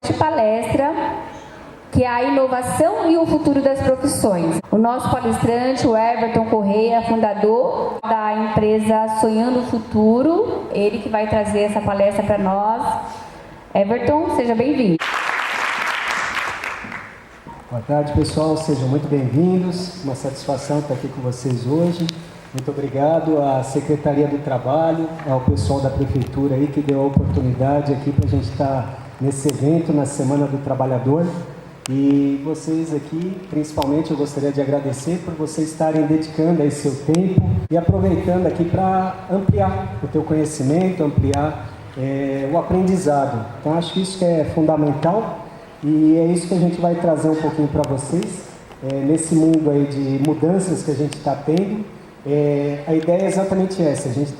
Palestra, que é a inovação e o futuro das profissões. O nosso palestrante, o Everton Correia, fundador da empresa Sonhando o Futuro, ele que vai trazer essa palestra para nós. Everton, seja bem-vindo. Boa tarde, pessoal, sejam muito bem-vindos. Uma satisfação estar aqui com vocês hoje. Muito obrigado à Secretaria do Trabalho, ao pessoal da Prefeitura aí que deu a oportunidade aqui para a gente estar nesse evento, na Semana do Trabalhador. E vocês aqui, principalmente, eu gostaria de agradecer por vocês estarem dedicando aí seu tempo e aproveitando aqui para ampliar o teu conhecimento, ampliar o aprendizado. Então, acho que isso é fundamental e é isso que a gente vai trazer um pouquinho para vocês, nesse mundo aí de mudanças que a gente está tendo. A ideia é exatamente essa, a gente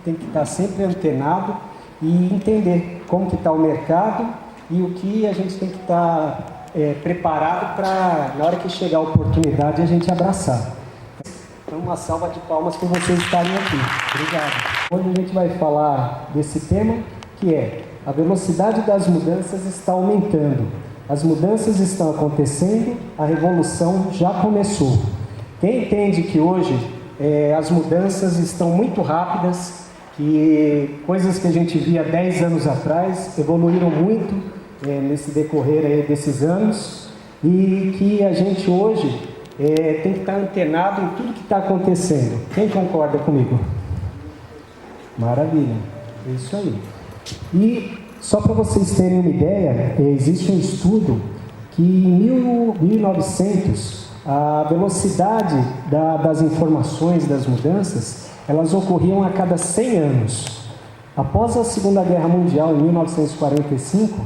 tem que estar sempre antenado e entender como que está o mercado e o que a gente tem que estar preparado para, na hora que chegar a oportunidade, a gente abraçar. Então, uma salva de palmas por vocês estarem aqui. Obrigado. Hoje a gente vai falar desse tema, que é: a velocidade das mudanças está aumentando. As mudanças estão acontecendo, a revolução já começou. Quem entende que hoje as mudanças estão muito rápidas, que coisas que a gente via 10 anos atrás evoluíram muito nesse decorrer aí desses anos, e que a gente hoje tem que estar antenado em tudo que está acontecendo. Quem concorda comigo? Maravilha, é isso aí. E só para vocês terem uma ideia, existe um estudo que em 1900 a velocidade das informações, das mudanças, elas ocorriam a cada 100 anos. Após a Segunda Guerra Mundial, em 1945,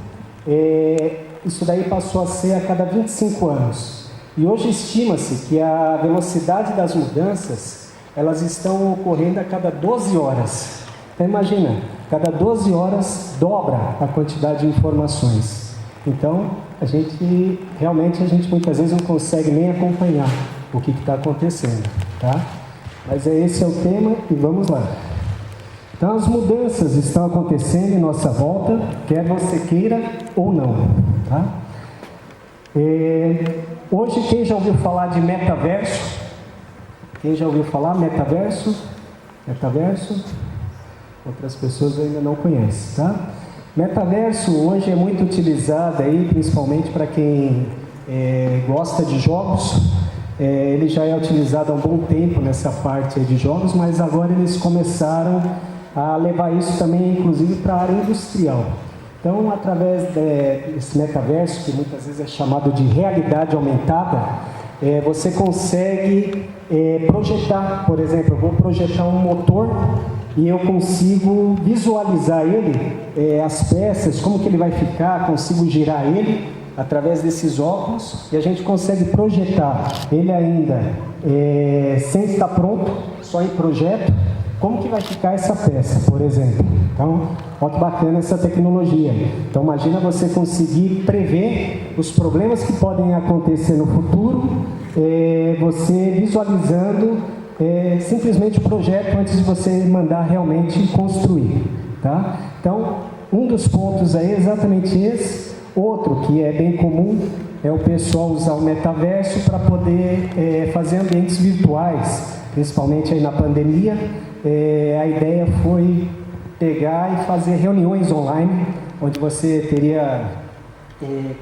isso daí passou a ser a cada 25 anos. E hoje estima-se que a velocidade das mudanças, elas estão ocorrendo a cada 12 horas. Então imagina, cada 12 horas dobra a quantidade de informações. Então, a gente muitas vezes não consegue nem acompanhar o que está acontecendo, tá? Mas esse é o tema e vamos lá. Então, as mudanças estão acontecendo em nossa volta, quer você queira ou não, tá? Hoje, quem já ouviu falar de metaverso? Quem já ouviu falar metaverso? Metaverso? Outras pessoas ainda não conhecem, tá? Metaverso hoje é muito utilizado aí, principalmente para quem gosta de jogos. Ele já é utilizado há um bom tempo nessa parte aí de jogos, mas agora eles começaram a levar isso também, inclusive, para a área industrial. Então, através desse metaverso, que muitas vezes é chamado de realidade aumentada, você consegue projetar, por exemplo, eu vou projetar um motor e eu consigo visualizar ele, as peças, como que ele vai ficar, consigo girar ele através desses óculos e a gente consegue projetar ele ainda sem estar pronto, só em projeto, como que vai ficar essa peça, por exemplo. Então, olha que bacana essa tecnologia. Então, imagina você conseguir prever os problemas que podem acontecer no futuro, você visualizando simplesmente o projeto antes de você mandar realmente construir, tá? Então, um dos pontos aí é exatamente esse. Outro que é bem comum é o pessoal usar o metaverso para poder fazer ambientes virtuais, principalmente aí na pandemia. A ideia foi pegar e fazer reuniões online, onde você teria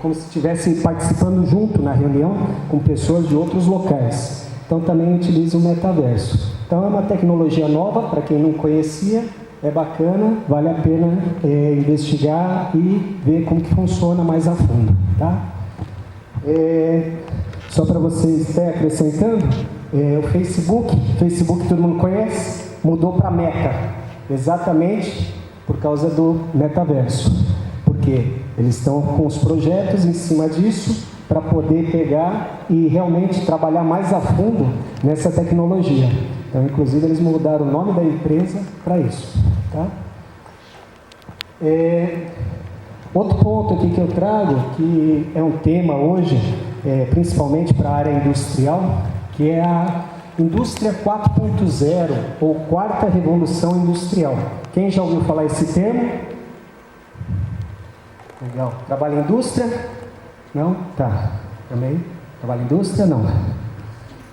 como se estivesse participando junto na reunião com pessoas de outros locais. Então também utiliza o metaverso. Então é uma tecnologia nova, para quem não conhecia, é bacana, vale a pena investigar e ver como que funciona mais a fundo, tá? Só para vocês estarem acrescentando, o Facebook todo mundo conhece, mudou para Meta, exatamente por causa do metaverso, porque eles estão com os projetos em cima disso, para poder pegar e realmente trabalhar mais a fundo nessa tecnologia. Então, inclusive, eles mudaram o nome da empresa para isso, tá? Outro ponto aqui que eu trago, que é um tema hoje, principalmente para a área industrial, que é a Indústria 4.0, ou Quarta Revolução Industrial. Quem já ouviu falar esse termo? Legal. Trabalha em indústria? Não? Tá. Também? Trabalha em indústria? Não.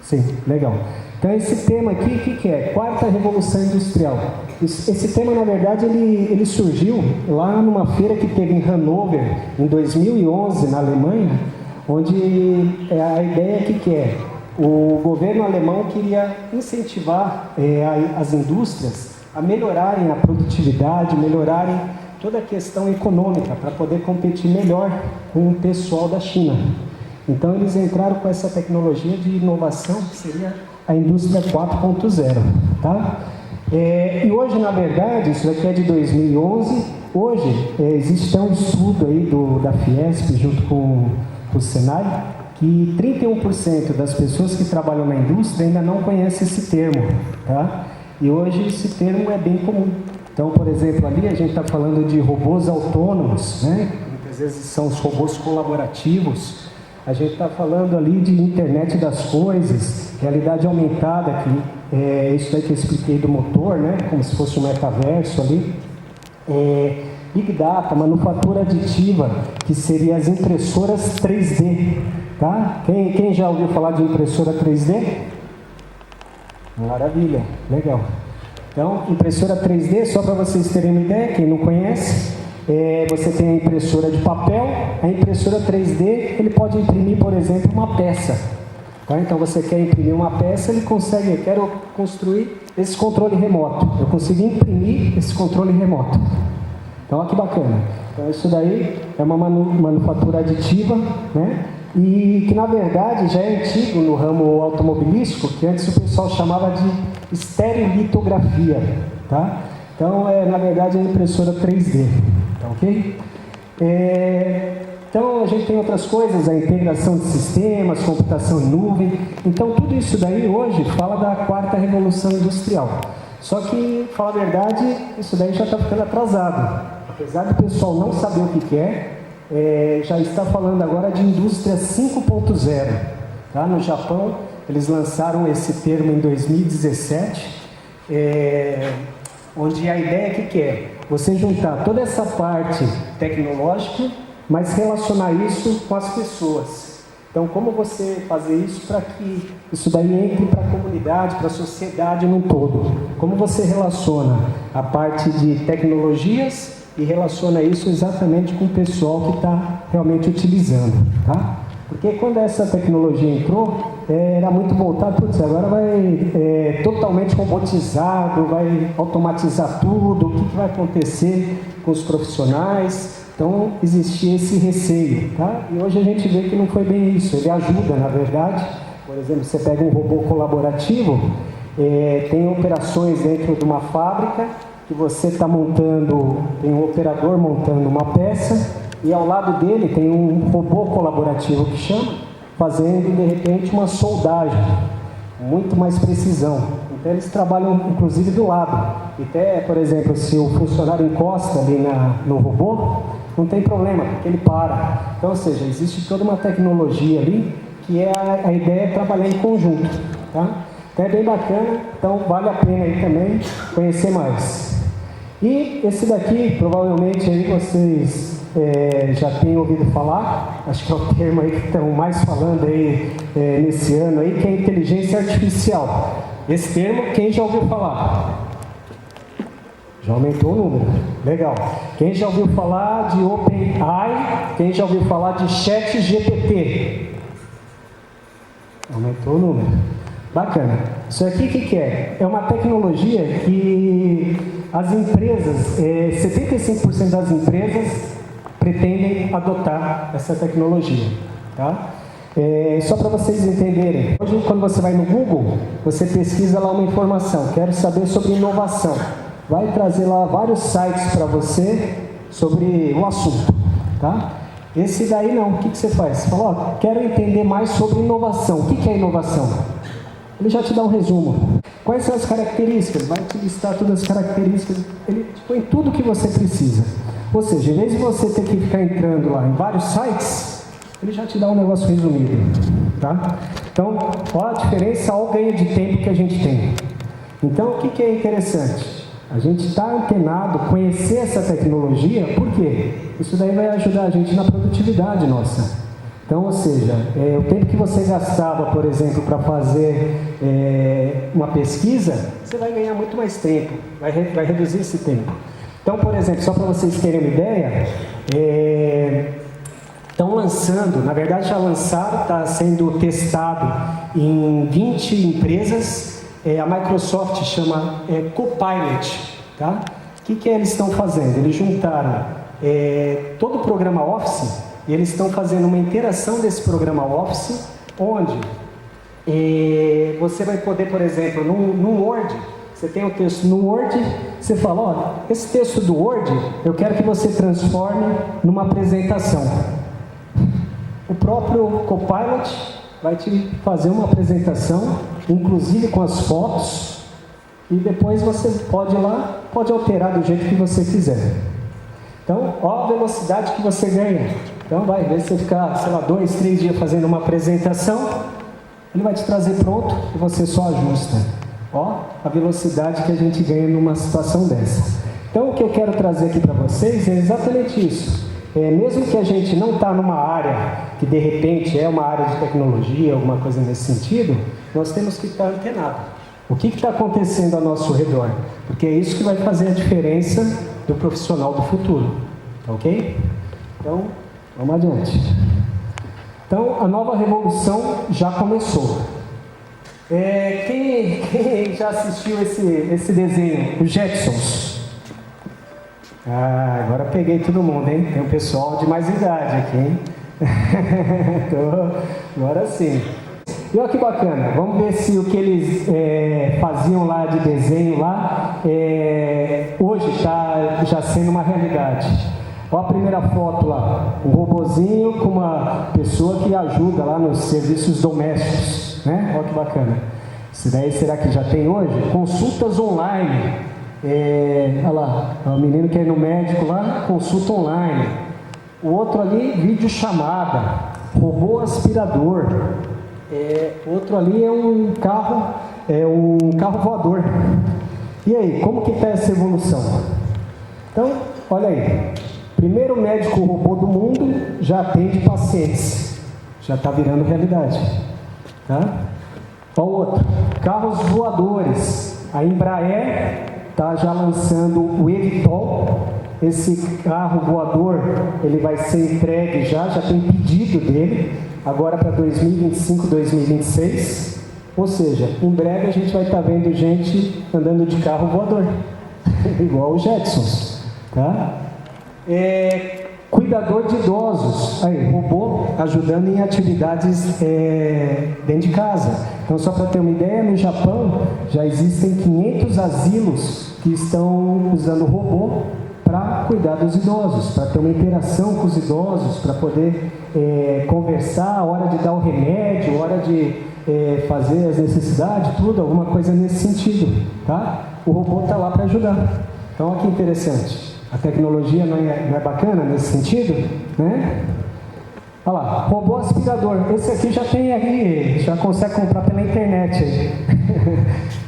Sim, legal. Então esse tema aqui, o que é? Quarta Revolução Industrial. Esse tema, na verdade, ele surgiu lá numa feira que teve em Hannover, em 2011, na Alemanha, onde a ideia que é? O governo alemão queria incentivar as indústrias a melhorarem a produtividade, melhorarem toda a questão econômica, para poder competir melhor com o pessoal da China. Então eles entraram com essa tecnologia de inovação, que seria a indústria 4.0, tá? E hoje, na verdade, isso daqui é de 2011, hoje existe um estudo aí da Fiesp, junto com o Senai, que 31% das pessoas que trabalham na indústria ainda não conhecem esse termo, tá? E hoje esse termo é bem comum. Então, por exemplo, ali a gente está falando de robôs autônomos, né? Muitas vezes são os robôs colaborativos. A gente está falando ali de internet das coisas, realidade aumentada, que isso daí que eu expliquei do motor, né? Como se fosse um metaverso ali. Big Data, manufatura aditiva, que seria as impressoras 3D, tá? Quem já ouviu falar de impressora 3D? Maravilha, legal. Então, impressora 3D, só para vocês terem uma ideia, quem não conhece, você tem a impressora de papel, a impressora 3D, ele pode imprimir, por exemplo, uma peça. Tá? Então, você quer imprimir uma peça, ele consegue, eu quero construir esse controle remoto, eu consigo imprimir esse controle remoto. Então, olha que bacana. Então, isso daí é uma manufatura aditiva, né? E que, na verdade, já é antigo no ramo automobilístico, que antes o pessoal chamava de estereolitografia, tá? Então, na verdade, é impressora 3D, tá ok? Então, a gente tem outras coisas, a integração de sistemas, computação em nuvem. Então, tudo isso daí, hoje, fala da quarta revolução industrial. Só que, falar a verdade, isso daí já está ficando atrasado. Apesar do pessoal não saber o que é, já está falando agora de indústria 5.0. Tá? No Japão, eles lançaram esse termo em 2017, onde a ideia que é você juntar toda essa parte tecnológica, mas relacionar isso com as pessoas. Então, como você fazer isso para que isso daí entre para a comunidade, para a sociedade num todo? Como você relaciona a parte de tecnologias e relaciona isso exatamente com o pessoal que está realmente utilizando, tá? Porque quando essa tecnologia entrou, era muito voltado, putz, agora vai totalmente robotizado, vai automatizar tudo, o que vai acontecer com os profissionais? Então, existia esse receio, tá? E hoje a gente vê que não foi bem isso, ele ajuda, na verdade. Por exemplo, você pega um robô colaborativo, tem operações dentro de uma fábrica, que você está montando, tem um operador montando uma peça, e ao lado dele tem um robô colaborativo que chama, fazendo, de repente, uma soldagem, muito mais precisão. Então, eles trabalham, inclusive, do lado. E até, por exemplo, se o funcionário encosta ali no robô, não tem problema, porque ele para. Então, ou seja, existe toda uma tecnologia ali, que a ideia é trabalhar em conjunto, tá? Então, é bem bacana, então vale a pena aí também conhecer mais. E esse daqui, provavelmente, aí vocês já têm ouvido falar, acho que é o termo aí que estão mais falando aí nesse ano aí, que é inteligência artificial. Esse termo, quem já ouviu falar? Já aumentou o número, legal. Quem já ouviu falar de OpenAI? Quem já ouviu falar de ChatGPT? Aumentou o número. Bacana. Isso aqui o que é? É uma tecnologia que as empresas, 75% das empresas pretendem adotar essa tecnologia, tá? Só para vocês entenderem, hoje quando você vai no Google, você pesquisa lá uma informação, quero saber sobre inovação, vai trazer lá vários sites para você sobre o assunto, tá? Esse daí não, o que você faz? Você fala, ó, quero entender mais sobre inovação. O que é inovação? Ele já te dá um resumo. Quais são as características? Vai te listar todas as características. Ele põe tudo o que você precisa. Ou seja, em vez de você ter que ficar entrando lá em vários sites, ele já te dá um negócio resumido, tá? Então, olha a diferença, olha o ganho de tempo que a gente tem. Então, o que é interessante? A gente está antenado, conhecer essa tecnologia, por quê? Isso daí vai ajudar a gente na produtividade nossa. Então, ou seja, o tempo que você gastava, por exemplo, para fazer uma pesquisa, você vai ganhar muito mais tempo, vai reduzir esse tempo. Então, por exemplo, só para vocês terem uma ideia, estão lançando, na verdade já lançaram, está sendo testado em 20 empresas, a Microsoft chama Copilot, tá? O que eles estão fazendo? Eles juntaram todo o programa Office e eles estão fazendo uma interação desse programa Office, onde você vai poder, por exemplo, no Word, você tem o texto no Word, você fala, olha, esse texto do Word, eu quero que você transforme numa apresentação. O próprio Copilot vai te fazer uma apresentação, inclusive com as fotos, e depois você pode ir lá, pode alterar do jeito que você quiser. Então, ó a velocidade que você ganha. Então, vai ver você ficar, sei lá, 2, 3 dias fazendo uma apresentação, ele vai te trazer pronto e você só ajusta. Ó, a velocidade que a gente ganha numa situação dessa. Então, o que eu quero trazer aqui para vocês é exatamente isso. Mesmo que a gente não está numa área que de repente é uma área de tecnologia, alguma coisa nesse sentido, nós temos que estar antenado. O que está acontecendo ao nosso redor? Porque é isso que vai fazer a diferença do profissional do futuro. Ok? Então, vamos adiante. Então, a nova revolução já começou. Quem já assistiu esse desenho, os Jetsons? Agora peguei todo mundo, hein? Tem um pessoal de mais idade aqui, hein? Agora sim. E olha que bacana, vamos ver se o que eles faziam lá de desenho lá, hoje está já sendo uma realidade. Olha a primeira foto lá, um robozinho com uma pessoa que ajuda lá nos serviços domésticos, né? Olha que bacana. Isso daí será que já tem hoje? Consultas online. Olha lá, o menino que é no médico lá, consulta online. O outro ali, videochamada, robô aspirador. Outro ali é um carro voador. E aí, como que está essa evolução? Então, olha aí. Primeiro médico robô do mundo já atende pacientes. Já está virando realidade. Tá? Olha o outro. Carros voadores. A Embraer está já lançando o eVTOL. Esse carro voador, ele vai ser entregue já tem pedido dele, agora para 2025, 2026. Ou seja, em breve a gente vai estar vendo gente andando de carro voador, igual os Jetsons. Tá? Cuidador de idosos, aí, robô ajudando em atividades dentro de casa. Então, só para ter uma ideia, no Japão já existem 500 asilos que estão usando robô para cuidar dos idosos, para ter uma interação com os idosos, para poder conversar, a hora de dar o remédio, a hora de fazer as necessidades, tudo, alguma coisa nesse sentido. Tá? O robô está lá para ajudar. Então, olha que interessante. A tecnologia não é bacana nesse sentido, né? Olha lá, robô aspirador. Esse aqui já tem aí, já consegue comprar pela internet aí.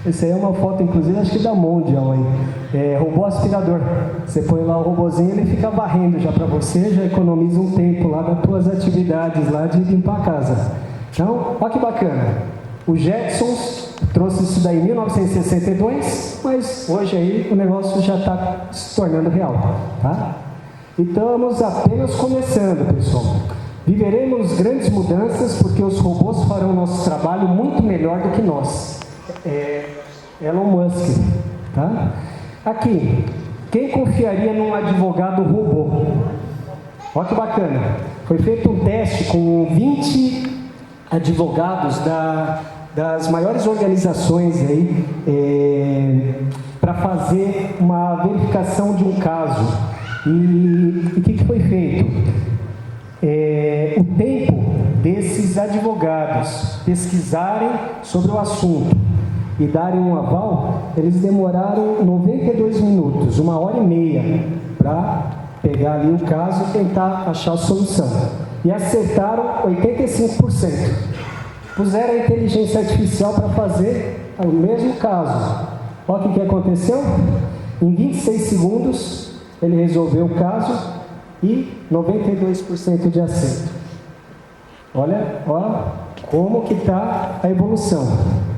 Esse aí é uma foto, inclusive, acho que da Mondial aí. Robô aspirador. Você põe lá o robozinho, ele fica varrendo já para você, já economiza um tempo lá das tuas atividades lá de limpar a casa. Então, olha que bacana. O Jetsons trouxe isso daí em 1962, mas hoje aí o negócio já está se tornando real, tá? E estamos apenas começando, pessoal. Viveremos grandes mudanças porque os robôs farão nosso trabalho muito melhor do que nós. Elon Musk, tá? Aqui, quem confiaria num advogado robô? Olha que bacana. Foi feito um teste com 20 advogados das maiores organizações aí para fazer uma verificação de um caso. E o que foi feito? O tempo desses advogados pesquisarem sobre o assunto e darem um aval, eles demoraram 92 minutos, 1h30, para pegar ali o caso e tentar achar a solução. E acertaram 85%. Puseram a inteligência artificial para fazer o mesmo caso. Olha o que aconteceu. Em 26 segundos, ele resolveu o caso e 92% de acerto. Olha como que está a evolução,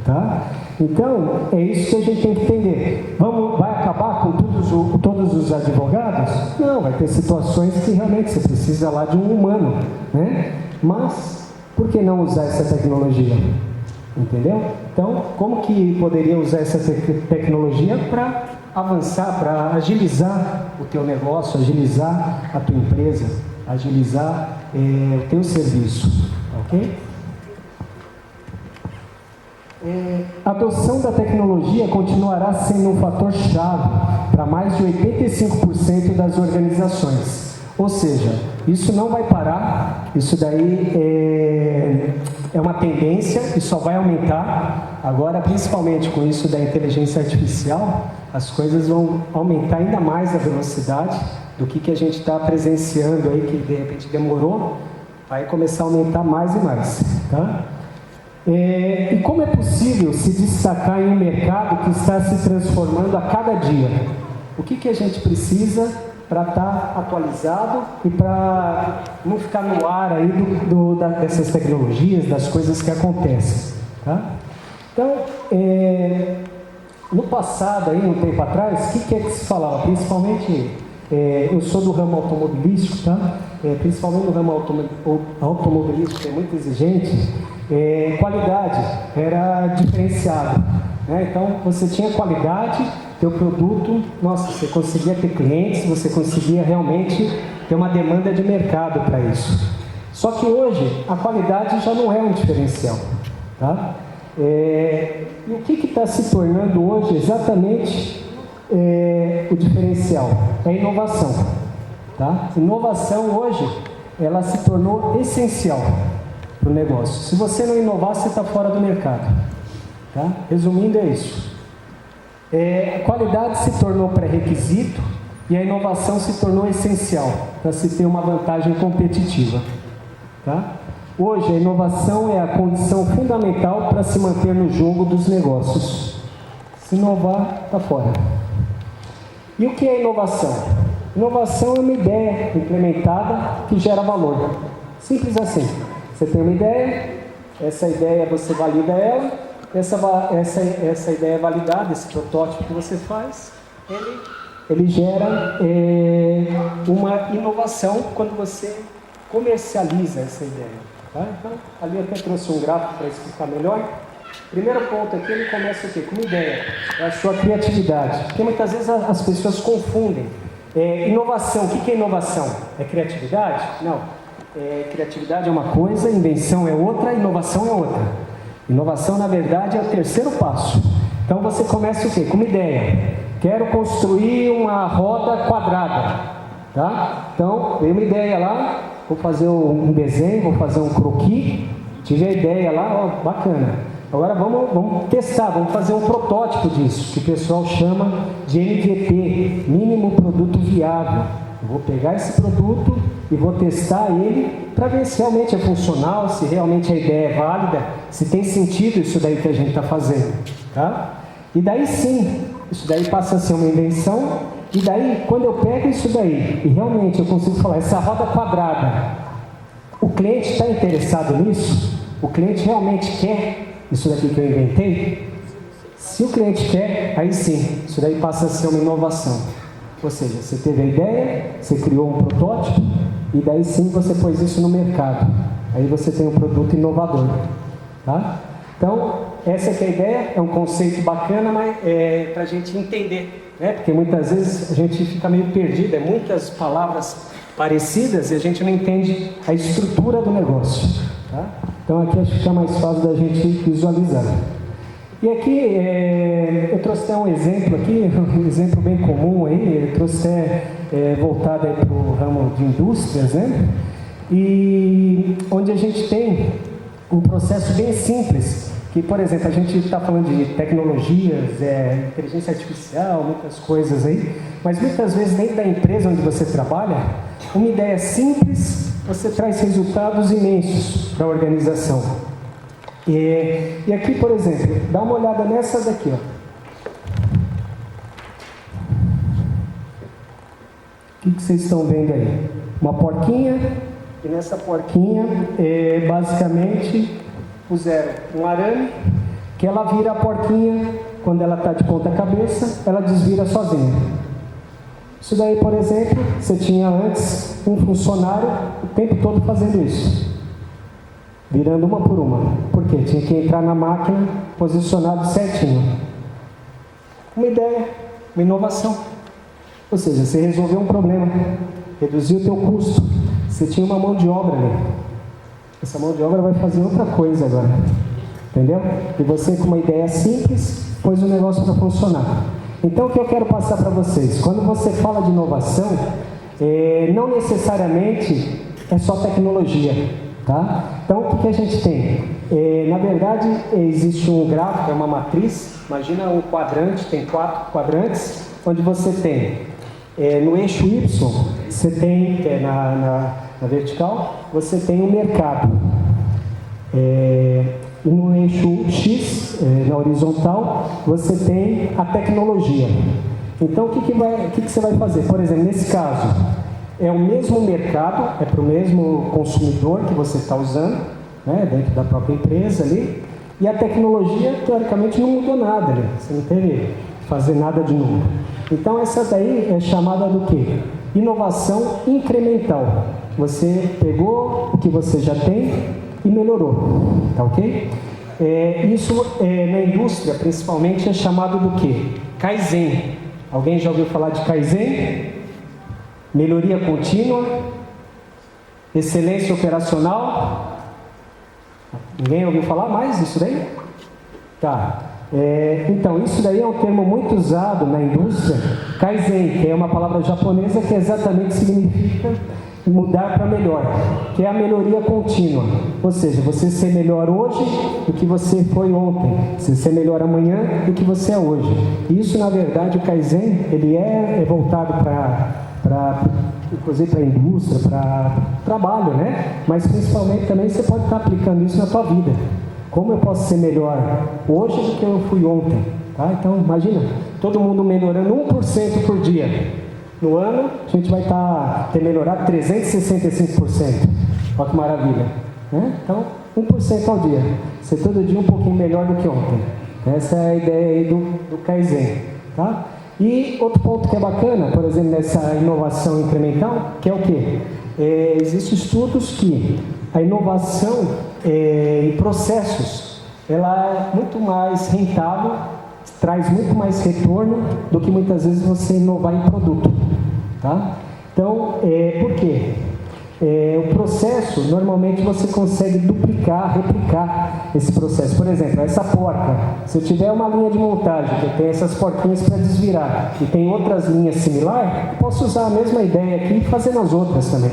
tá? Então, é isso que a gente tem que entender. Vai acabar com todos os advogados? Não, vai ter situações que realmente você precisa lá de um humano, né? Mas, por que não usar essa tecnologia? Entendeu? Então, como que poderia usar essa tecnologia para avançar, para agilizar o teu negócio, agilizar a tua empresa, agilizar o teu serviço, ok? A adoção da tecnologia continuará sendo um fator-chave para mais de 85% das organizações. Ou seja, isso não vai parar, isso daí é uma tendência e só vai aumentar. Agora, principalmente com isso da inteligência artificial, as coisas vão aumentar ainda mais a velocidade do que a gente está presenciando aí, que de repente demorou, vai começar a aumentar mais e mais, tá? E como é possível se destacar em um mercado que está se transformando a cada dia? O que a gente precisa para estar atualizado e para não ficar no ar aí dessas tecnologias, das coisas que acontecem, tá? Então, no passado, aí, um tempo atrás, o que é que se falava? Principalmente, eu sou do ramo automobilístico, tá? Principalmente no ramo automobilístico, é muito exigente, qualidade era diferenciada, né? Então, você tinha qualidade, teu produto, nossa, você conseguia ter clientes, você conseguia realmente ter uma demanda de mercado para isso. Só que hoje, a qualidade já não é um diferencial, tá? E o que está se tornando hoje exatamente o diferencial? É a inovação, tá? Inovação hoje, ela se tornou essencial para o negócio. Se você não inovar, você está fora do mercado, tá? Resumindo, é isso. A qualidade se tornou pré-requisito e a inovação se tornou essencial para se ter uma vantagem competitiva, tá? Hoje, a inovação é a condição fundamental para se manter no jogo dos negócios. Se inovar, está fora. E o que é inovação? Inovação é uma ideia implementada que gera valor. Simples assim. Você tem uma ideia, essa ideia você valida ela, essa ideia validada, esse protótipo que você faz, ele gera uma inovação quando você comercializa essa ideia. Tá? Então, ali eu até trouxe um gráfico para explicar melhor. Primeiro ponto aqui, ele começa o quê? Com uma ideia, é a sua criatividade. Porque muitas vezes as pessoas confundem. Inovação, o que é inovação? É criatividade? Não. Criatividade é uma coisa, invenção é outra, inovação é outra. Inovação, na verdade, é o terceiro passo. Então, você começa o quê? Com uma ideia. Quero construir uma roda quadrada. Tá? Então, veio uma ideia lá, vou fazer um desenho, vou fazer um croquis, tive a ideia lá, ó, bacana. Agora vamos testar, vamos fazer um protótipo disso, que o pessoal chama de MVP, mínimo produto viável. Eu vou pegar esse produto e vou testar ele para ver se realmente é funcional, se realmente a ideia é válida, se tem sentido isso daí que a gente está fazendo, tá? E daí sim, isso daí passa a ser uma invenção, e daí quando eu pego isso daí e realmente eu consigo falar, essa roda quadrada, o cliente está interessado nisso? O cliente realmente quer isso daqui que eu inventei? Se o cliente quer, aí sim, isso daí passa a ser uma inovação. Ou seja, você teve a ideia, você criou um protótipo, e daí sim você pôs isso no mercado. Aí você tem um produto inovador, tá? Então, essa que é a ideia, é um conceito bacana, mas para a gente entender, né? Porque muitas vezes a gente fica meio perdido, muitas palavras parecidas e a gente não entende a estrutura do negócio, tá? Então aqui acho que fica mais fácil da gente visualizar. E aqui eu trouxe até um exemplo aqui, um exemplo bem comum aí, eu trouxe até voltado para o ramo de indústrias, né? E onde a gente tem um processo bem simples, que, por exemplo, a gente está falando de tecnologias, inteligência artificial, muitas coisas aí, mas muitas vezes dentro da empresa onde você trabalha, uma ideia simples, você traz resultados imensos para a organização. E aqui, por exemplo, dá uma olhada nessa daqui, ó. que vocês estão vendo aí? Uma porquinha, e nessa porquinha, basicamente, puseram um arame, que ela vira a porquinha, quando ela está de ponta cabeça, ela desvira sozinha. Isso daí, por exemplo, você tinha antes um funcionário o tempo todo fazendo isso, virando uma por uma. Por quê? Tinha que entrar na máquina posicionado certinho. Uma ideia, uma inovação. Ou seja, você resolveu um problema, reduziu o teu custo. Você tinha uma mão de obra ali. Essa mão de obra vai fazer outra coisa agora. Entendeu? E você, com uma ideia simples, pôs o negócio para funcionar. Então, o que eu quero passar para vocês? Quando você fala de inovação, não necessariamente é só tecnologia, tá? Então, o que a gente tem? Na verdade, existe um gráfico, é uma matriz. Imagina um quadrante, tem 4 quadrantes, onde você tem, no eixo Y, você tem, na vertical, você tem o mercado. E no eixo X, na horizontal, você tem a tecnologia. Então, o que você vai fazer? Por exemplo, nesse caso, é o mesmo mercado, é para o mesmo consumidor que você está usando, né, dentro da própria empresa ali, e a tecnologia, teoricamente, não mudou nada ali. Você não teve que fazer nada de novo. Então, essa daí é chamada do quê? Inovação incremental. Você pegou o que você já tem e melhorou, tá ok? Isso na indústria, principalmente, é chamado do quê? Kaizen. Alguém já ouviu falar de Kaizen? Melhoria contínua? Excelência operacional? Ninguém ouviu falar mais disso daí? Tá. Então, isso daí é um termo muito usado na indústria. Kaizen, que é uma palavra japonesa que exatamente significa mudar para melhor, que é a melhoria contínua. Ou seja, você ser melhor hoje do que você foi ontem, você ser melhor amanhã do que você é hoje. Isso, na verdade, o Kaizen, ele é voltado inclusive para a indústria, para trabalho, né? Mas principalmente também você pode estar aplicando isso na sua vida. Como eu posso ser melhor hoje do que eu fui ontem? Tá? Então, imagina, todo mundo melhorando 1% por dia. No ano, a gente vai ter melhorado 365%. Olha que maravilha. Né? Então, 1% ao dia. Ser todo dia um pouquinho melhor do que ontem. Essa é a ideia aí do Kaizen. Tá? E outro ponto que é bacana, por exemplo, nessa inovação incremental, que é o quê? Existem estudos que a inovação em processos, ela é muito mais rentável, traz muito mais retorno do que muitas vezes você inovar em produto, tá? Então, por quê? O processo, normalmente você consegue duplicar, replicar esse processo. Por exemplo, essa porca, se eu tiver uma linha de montagem que tem essas porquinhas para desvirar e tem outras linhas similares, eu posso usar a mesma ideia aqui e fazer nas outras também,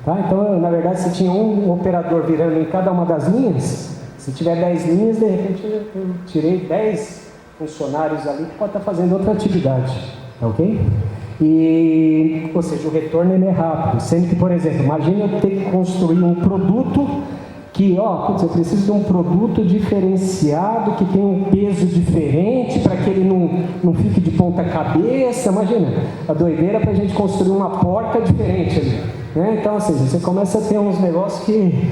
tá? Então, na verdade, se tinha um operador virando em cada uma das linhas, se tiver 10 linhas, de repente eu tirei 10 funcionários ali que pode estar fazendo outra atividade, tá ok? Ou seja, o retorno ele é rápido, sendo que, por exemplo, imagina eu ter que construir um produto que, eu preciso de um produto diferenciado, que tem um peso diferente, para que ele não fique de ponta cabeça. Imagina, a doideira para a gente construir uma porta diferente ali, né? Então, ou seja, você começa a ter uns negócios que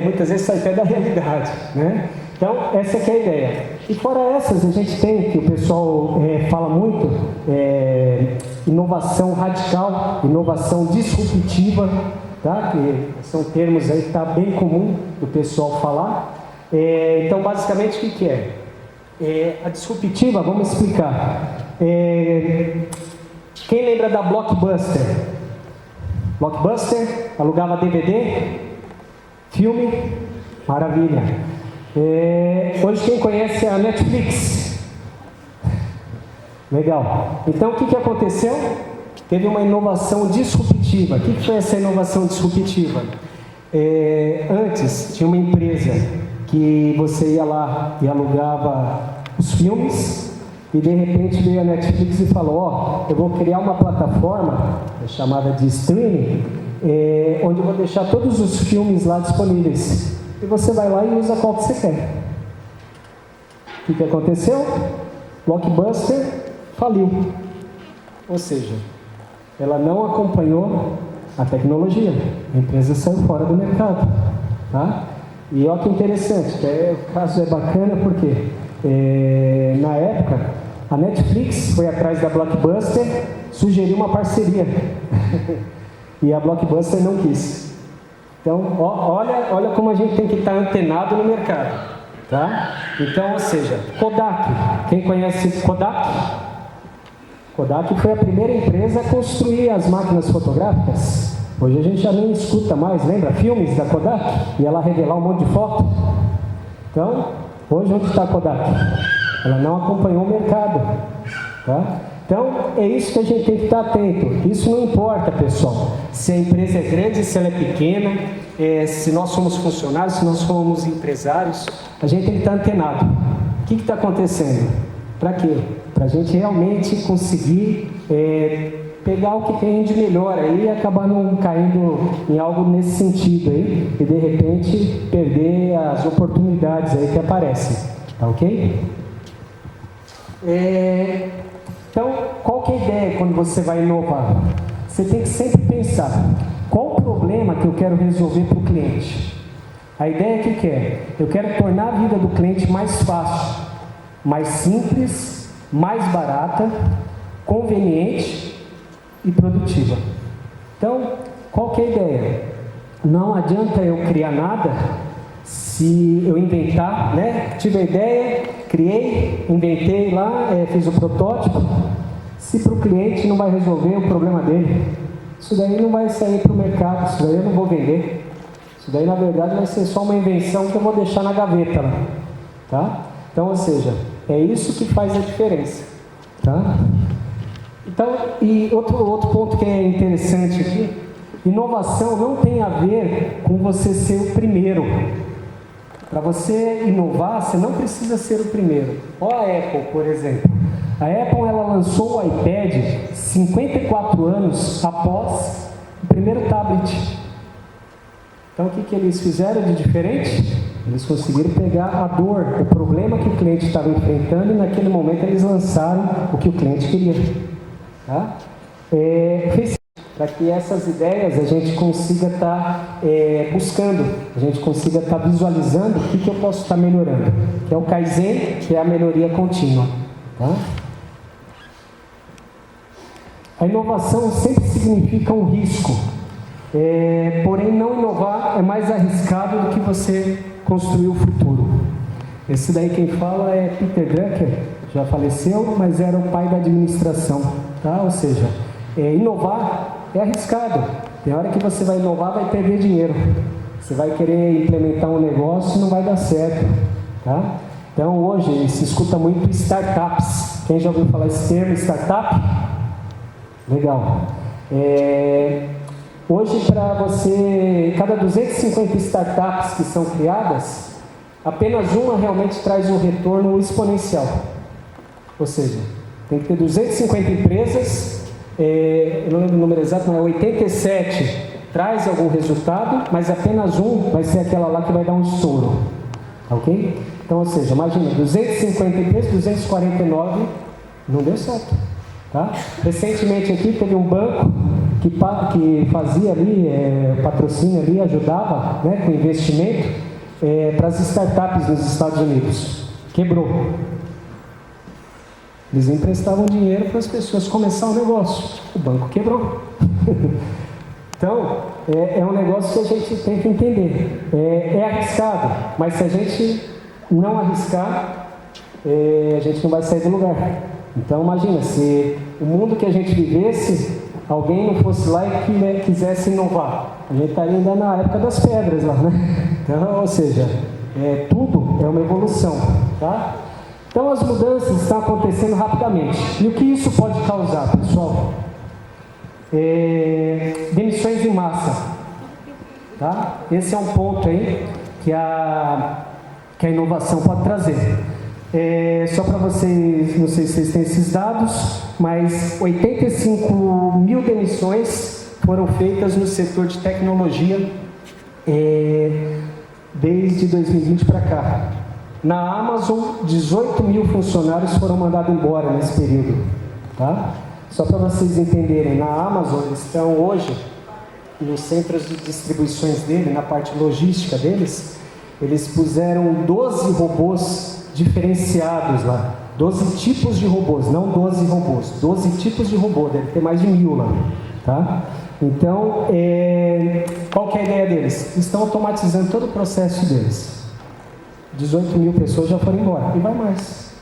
muitas vezes sai até da realidade, né? Então, essa que é a ideia. E fora essas, a gente tem, que o pessoal fala muito, inovação radical, inovação disruptiva, tá? Que são termos aí que está bem comum do pessoal falar. Então, basicamente, o que é? A disruptiva, vamos explicar. Quem lembra da Blockbuster? Blockbuster, alugava DVD, filme, maravilha. Hoje quem conhece a Netflix? Legal. Então o que aconteceu? Teve uma inovação disruptiva. O que foi essa inovação disruptiva? Antes tinha uma empresa que você ia lá e alugava os filmes, e de repente veio a Netflix e falou: eu vou criar uma plataforma chamada de streaming, onde eu vou deixar todos os filmes lá disponíveis. E você vai lá e usa qual que você quer. O que aconteceu? Blockbuster faliu. Ou seja, ela não acompanhou a tecnologia. A empresa saiu fora do mercado. Tá? E olha que interessante, o caso é bacana porque na época a Netflix foi atrás da Blockbuster, sugeriu uma parceria e a Blockbuster não quis. Então, olha como a gente tem que estar antenado no mercado, tá? Então, ou seja, Kodak, quem conhece Kodak? Kodak foi a primeira empresa a construir as máquinas fotográficas. Hoje a gente já nem escuta mais, lembra? Filmes da Kodak? E ela revelar um monte de foto. Então, hoje onde está a Kodak? Ela não acompanhou o mercado, tá? Então, é isso que a gente tem que estar atento. Isso não importa, pessoal, se a empresa é grande, se ela é pequena, se nós somos funcionários, se nós somos empresários, a gente tem que estar antenado. O que está acontecendo? Para quê? Para a gente realmente conseguir pegar o que tem de melhor aí e acabar não caindo em algo nesse sentido aí, e de repente perder as oportunidades aí que aparecem. Tá ok? Então, qual que é a ideia quando você vai inovar? Você tem que sempre pensar, qual o problema que eu quero resolver para o cliente? A ideia que é? Eu quero tornar a vida do cliente mais fácil, mais simples, mais barata, conveniente e produtiva. Então, qual que é a ideia? Não adianta eu criar nada se eu inventar, né? Tive a ideia, criei, inventei lá, fiz o protótipo. Se para o cliente não vai resolver o problema dele, isso daí não vai sair para o mercado, isso daí eu não vou vender. Isso daí, na verdade, vai ser só uma invenção que eu vou deixar na gaveta lá, tá? Então, ou seja, é isso que faz a diferença, tá? Então, e outro ponto que é interessante aqui, inovação não tem a ver com você ser o primeiro. Para você inovar, você não precisa ser o primeiro. Olha a Apple, por exemplo. A Apple ela lançou o iPad 54 anos após o primeiro tablet. Então, o que eles fizeram de diferente? Eles conseguiram pegar a dor, o problema que o cliente estava enfrentando, e naquele momento eles lançaram o que o cliente queria. Tá? Para que essas ideias a gente consiga estar buscando, a gente consiga estar visualizando o que eu posso estar melhorando, que é o Kaizen, que é a melhoria contínua. Tá? A inovação sempre significa um risco, porém não inovar é mais arriscado do que você construir o futuro. Esse daí quem fala é Peter Drucker, já faleceu, mas era o pai da administração. Tá? Ou seja, inovar é arriscado. Tem hora que você vai inovar, vai perder dinheiro. Você vai querer implementar um negócio e não vai dar certo. Tá? Então hoje se escuta muito startups. Quem já ouviu falar esse termo, startup? Legal. Hoje para você, cada 250 startups que são criadas, apenas uma realmente traz um retorno exponencial. Ou seja, tem que ter 250 empresas, eu não lembro o número exato, mas 87 traz algum resultado, mas apenas um vai ser aquela lá que vai dar um estouro. Ok? Então, ou seja, imagina, 250 empresas, 249 não deu certo. Tá? Recentemente aqui teve um banco que fazia ali, patrocínio ali, ajudava, né, com investimento para as startups nos Estados Unidos. Quebrou. Eles emprestavam dinheiro para as pessoas começar o negócio. O banco quebrou. Então, é um negócio que a gente tem que entender. É arriscado, mas se a gente não arriscar, a gente não vai sair do lugar. Então, imagina, se o mundo que a gente vivesse, alguém não fosse lá e quisesse inovar. A gente estaria ainda na época das pedras lá, né? Então, ou seja, tudo é uma evolução, tá? Então, as mudanças estão acontecendo rapidamente. E o que isso pode causar, pessoal? Demissões em massa. Tá? Esse é um ponto aí que a inovação pode trazer. Só para vocês, não sei se vocês têm esses dados, mas 85 mil demissões foram feitas no setor de tecnologia desde 2020 para cá. Na Amazon, 18 mil funcionários foram mandados embora nesse período. Tá? Só para vocês entenderem, na Amazon eles estão hoje, nos centros de distribuições dele, na parte logística deles, eles puseram 12 robôs diferenciados lá. 12 tipos de robôs, não 12 robôs. 12 tipos de robô, deve ter mais de 1000 lá. Tá? Então, qual que é a ideia deles? Eles estão automatizando todo o processo deles. 18.000 pessoas já foram embora, e vai mais.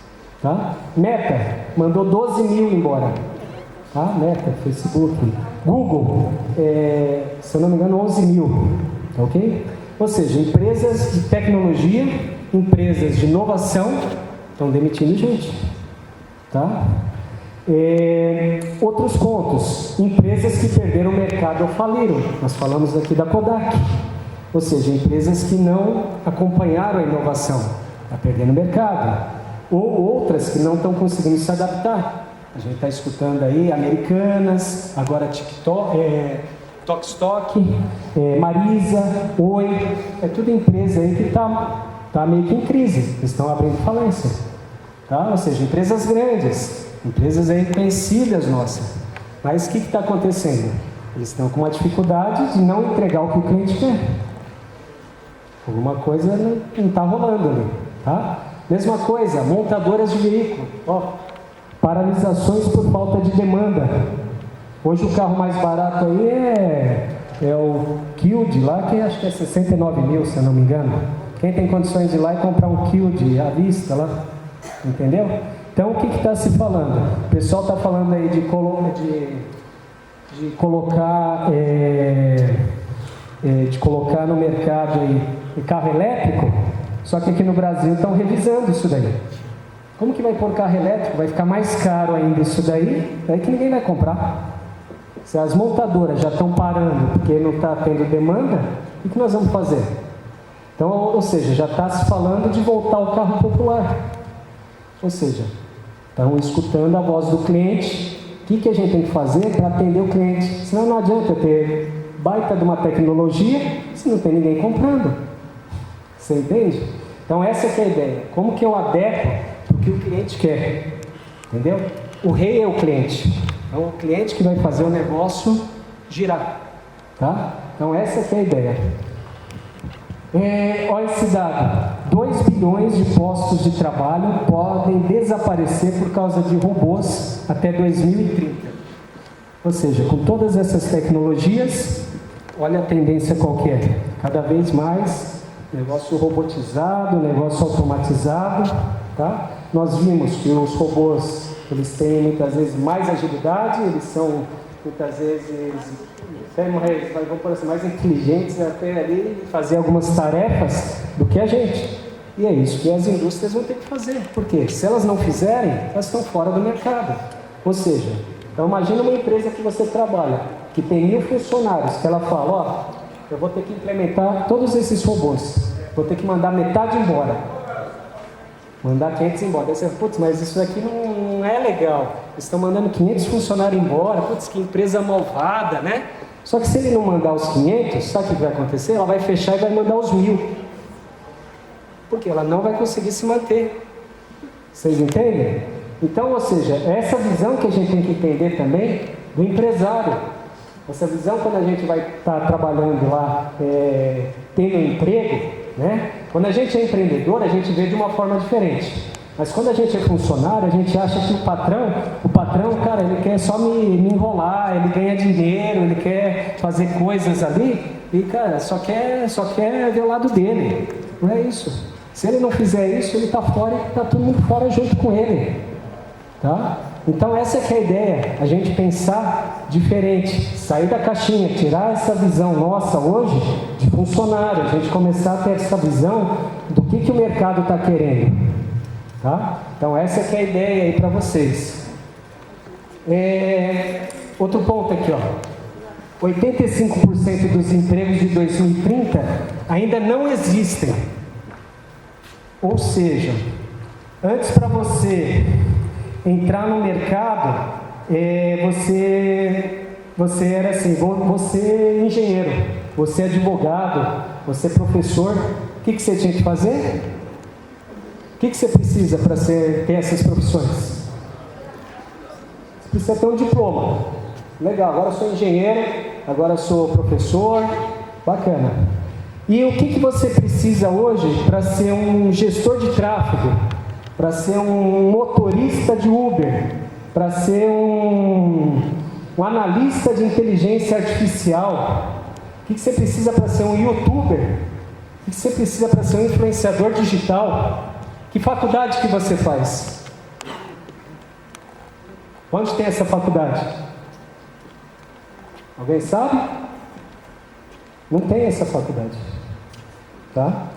Tá? Meta mandou 12.000 embora. Tá? Meta, Facebook, Google, se eu não me engano, 11.000. Tá, ok? Ou seja, empresas de tecnologia, empresas de inovação estão demitindo gente. Tá? Outros pontos, empresas que perderam o mercado ou faliram. Nós falamos aqui da Kodak. Ou seja, empresas que não acompanharam a inovação, está perdendo o mercado. Ou outras que não estão conseguindo se adaptar. A gente está escutando aí Americanas, agora TikTok, Tokstok, Marisa, Oi. É tudo empresa aí que está meio que em crise, estão abrindo falência. Tá? Ou seja, empresas grandes, empresas aí conhecidas nossas. Mas o que está acontecendo? Eles estão com uma dificuldade de não entregar o que o cliente quer. Alguma coisa não está rolando ali. Tá? Mesma coisa, montadoras de veículo. Paralisações por falta de demanda. Hoje o carro mais barato aí é o Kyld lá, que acho que é 69.000, se eu não me engano. Quem tem condições de ir lá e comprar um Kyld à vista lá, entendeu? Então o que está se falando? O pessoal está falando aí de colocar no mercado aí carro elétrico, só que aqui no Brasil estão revisando isso daí. Como que vai pôr carro elétrico? Vai ficar mais caro ainda isso daí, daí que ninguém vai comprar. Se as montadoras já estão parando porque não está tendo demanda, o que nós vamos fazer? Então, ou seja, já está se falando de voltar ao carro popular. Ou seja, estão escutando a voz do cliente. O que a gente tem que fazer para atender o cliente? Senão não adianta ter baita de uma tecnologia se não tem ninguém comprando. Você entende? Então essa que é a ideia. Como que eu adequo o que o cliente quer? Entendeu? O rei é o cliente. É o cliente que vai fazer o negócio girar. Tá? Então essa que é a ideia. Olha esse dado. 2 bilhões de postos de trabalho podem desaparecer por causa de robôs até 2030. Ou seja, com todas essas tecnologias, olha a tendência qual que é. Cada vez mais negócio robotizado, negócio automatizado. Tá? Nós vimos que os robôs, eles têm muitas vezes mais agilidade, eles são muitas vezes mais inteligentes até ali fazer algumas tarefas do que a gente. E é isso que as indústrias vão ter que fazer. Por quê? Se elas não fizerem, elas estão fora do mercado. Ou seja, então imagina uma empresa que você trabalha, que tem 1000 funcionários, que ela fala, eu vou ter que implementar todos esses robôs, vou ter que mandar metade embora. Mandar 500 embora. Daí você fala, putz, mas isso aqui não é legal. Eles estão mandando 500 funcionários embora, putz, que empresa malvada, né? Só que se ele não mandar os 500, sabe o que vai acontecer? Ela vai fechar e vai mandar os 1000. Porque ela não vai conseguir se manter. Vocês entendem? Então, ou seja, é essa visão que a gente tem que entender também do empresário. Essa visão quando a gente vai estar trabalhando lá, tendo um emprego, né? Quando a gente é empreendedor, a gente vê de uma forma diferente. Mas quando a gente é funcionário, a gente acha que o patrão, cara, ele quer só me enrolar, ele ganha dinheiro, ele quer fazer coisas ali, e cara, só quer ver o lado dele. Não é isso. Se ele não fizer isso, ele está fora e está todo mundo fora junto com ele. Tá? Então essa que é a ideia, a gente pensar diferente, sair da caixinha, tirar essa visão nossa hoje de funcionário, a gente começar a ter essa visão do que o mercado está querendo. Tá? Então essa que é a ideia aí para vocês. Outro ponto aqui, 85% dos empregos de 2030 ainda não existem. Ou seja, antes para você entrar no mercado, você era assim, você é engenheiro, você é advogado, você é professor, o que você tinha que fazer? O que você precisa para ter essas profissões? Você precisa ter um diploma. Legal, agora eu sou engenheiro, agora eu sou professor, bacana. E o que você precisa hoje para ser um gestor de tráfego, para ser um motorista de Uber, para ser um analista de inteligência artificial? O que você precisa para ser um youtuber? O que você precisa para ser um influenciador digital? Que faculdade que você faz? Onde tem essa faculdade? Alguém sabe? Não tem essa faculdade. Tá?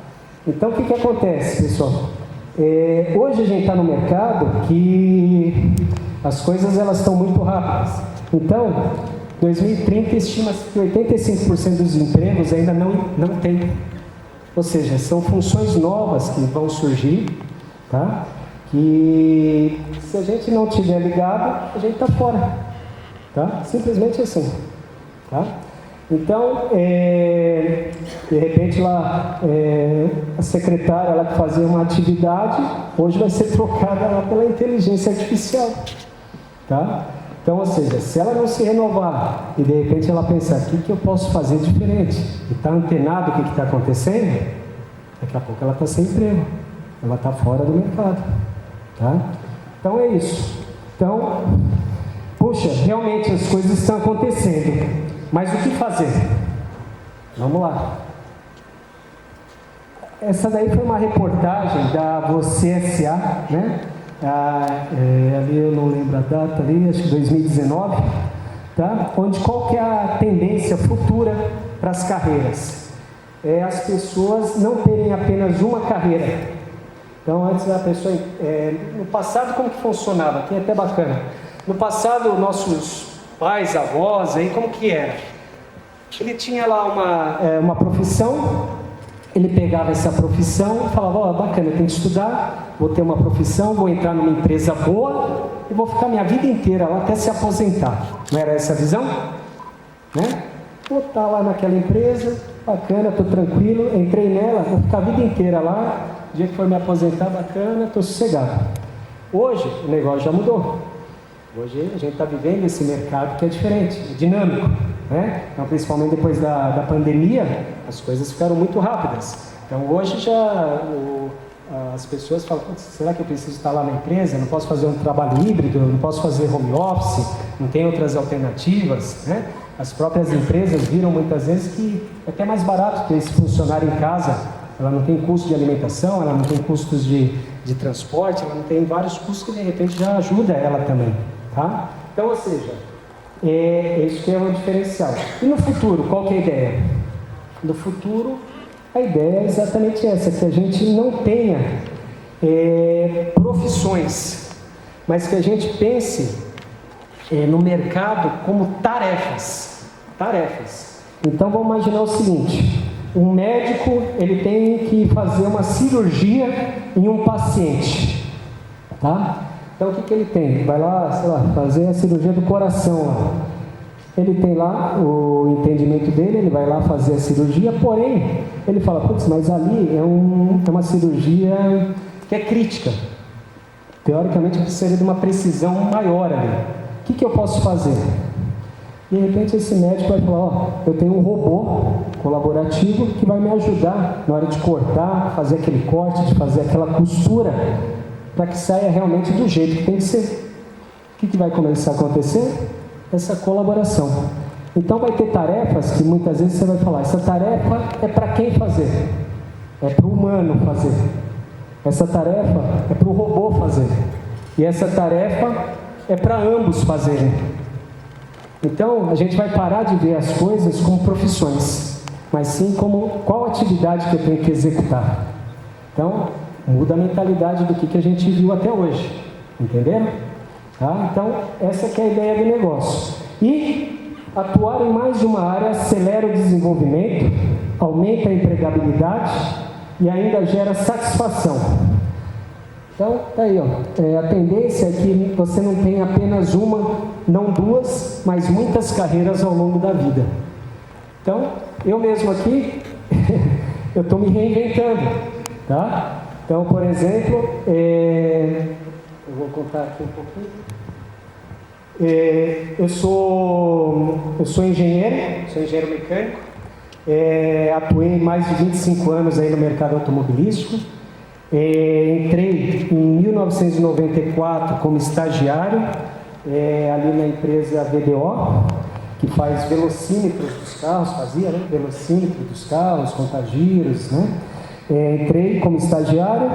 Então o que acontece, pessoal? Hoje a gente está no mercado que as coisas elas estão muito rápidas. Então, 2030 estima-se que 85% dos empregos ainda não tem. Ou seja, são funções novas que vão surgir, tá? Que se a gente não tiver ligado, a gente está fora. Tá? Simplesmente assim. Tá? Então, de repente lá, a secretária ela que fazia uma atividade, hoje vai ser trocada lá pela inteligência artificial. Tá? Então, ou seja, se ela não se renovar e de repente ela pensar, o que eu posso fazer diferente? E está antenado o que está acontecendo, daqui a pouco ela está sem emprego, ela está fora do mercado. Tá? Então é isso. Então, puxa, realmente as coisas estão acontecendo. Mas o que fazer? Vamos lá. Essa daí foi uma reportagem da Você S.A., né? Ali eu não lembro a data ali, acho que 2019, tá? Onde qual que é a tendência futura para as carreiras? As pessoas não terem apenas uma carreira. Então antes a pessoa, no passado como que funcionava? Aqui é até bacana. No passado nossos pais, avós, aí como que era? Ele tinha lá uma profissão, ele pegava essa profissão e falava, bacana, eu tenho que estudar, vou ter uma profissão, vou entrar numa empresa boa e vou ficar minha vida inteira lá até se aposentar. Não era essa a visão? Né? Vou estar lá naquela empresa, bacana, estou tranquilo, entrei nela, vou ficar a vida inteira lá, o dia que for me aposentar, bacana, estou sossegado. Hoje o negócio já mudou. Hoje a gente está vivendo esse mercado que é diferente, é dinâmico. Né? Então, principalmente depois da pandemia, as coisas ficaram muito rápidas. Então hoje já as pessoas falam, será que eu preciso estar lá na empresa? Não posso fazer um trabalho híbrido, não posso fazer home office, não tem outras alternativas, né? As próprias empresas viram muitas vezes que é até mais barato ter esse funcionário em casa. Ela não tem custo de alimentação, ela não tem custos de transporte, ela não tem vários custos que de repente já ajuda ela também. Tá? Então, ou seja, isso que é um diferencial. E no futuro, qual que é a ideia? No futuro, a ideia é exatamente essa, que a gente não tenha profissões, mas que a gente pense no mercado como tarefas. Então, vamos imaginar o seguinte, um médico, ele tem que fazer uma cirurgia em um paciente, tá? Então, o que ele tem? Vai lá, sei lá, fazer a cirurgia do coração lá. Ele tem lá o entendimento dele, ele vai lá fazer a cirurgia, porém, ele fala, putz, mas ali é uma cirurgia que é crítica. Teoricamente, precisaria de uma precisão maior ali. O que eu posso fazer? De repente, esse médico vai falar, eu tenho um robô colaborativo que vai me ajudar na hora de cortar, fazer aquele corte, de fazer aquela costura, para que saia realmente do jeito que tem que ser. O que vai começar a acontecer? Essa colaboração. Então vai ter tarefas que muitas vezes você vai falar, essa tarefa é para quem fazer? É para o humano fazer. Essa tarefa é para o robô fazer. E essa tarefa é para ambos fazerem. Então a gente vai parar de ver as coisas como profissões, mas sim como qual atividade que eu tenho que executar. Então, muda a mentalidade do que a gente viu até hoje. Entenderam? Tá? Então, essa que é a ideia do negócio. E atuar em mais de uma área acelera o desenvolvimento, aumenta a empregabilidade e ainda gera satisfação. Então, tá aí, ó. A tendência é que você não tenha apenas uma, não duas, mas muitas carreiras ao longo da vida. Então, eu mesmo aqui, eu estou me reinventando, tá? Então, por exemplo, eu vou contar aqui um pouquinho. Eu sou engenheiro, sou engenheiro mecânico, atuei mais de 25 anos aí no mercado automobilístico, entrei em 1994 como estagiário ali na empresa VDO, que faz velocímetros dos carros, fazia, né? Velocímetro dos carros, contagiros, né? Entrei como estagiário